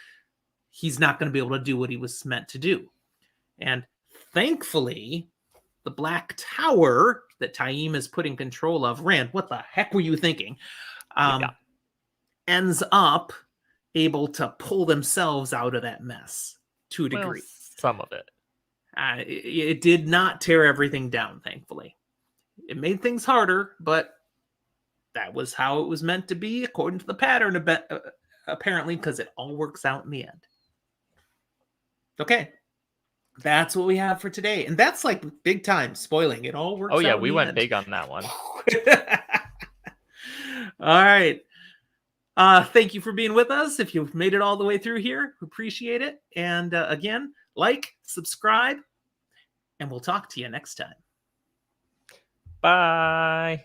he's not going to be able to do what he was meant to do. And thankfully, the Black Tower that Taim is put in control of, Rand, what the heck were you thinking? Ends up able to pull themselves out of that mess to a degree. Some of it. It did not tear everything down, thankfully. It made things harder, but that was how it was meant to be, according to the pattern, apparently, because it all works out in the end. Okay. That's what we have for today. And that's like big time spoiling. It all works out. Oh, yeah, we went big on that one. All right. Thank you for being with us. If you've made it all the way through here, we appreciate it. And again, like, subscribe, and we'll talk to you next time. Bye.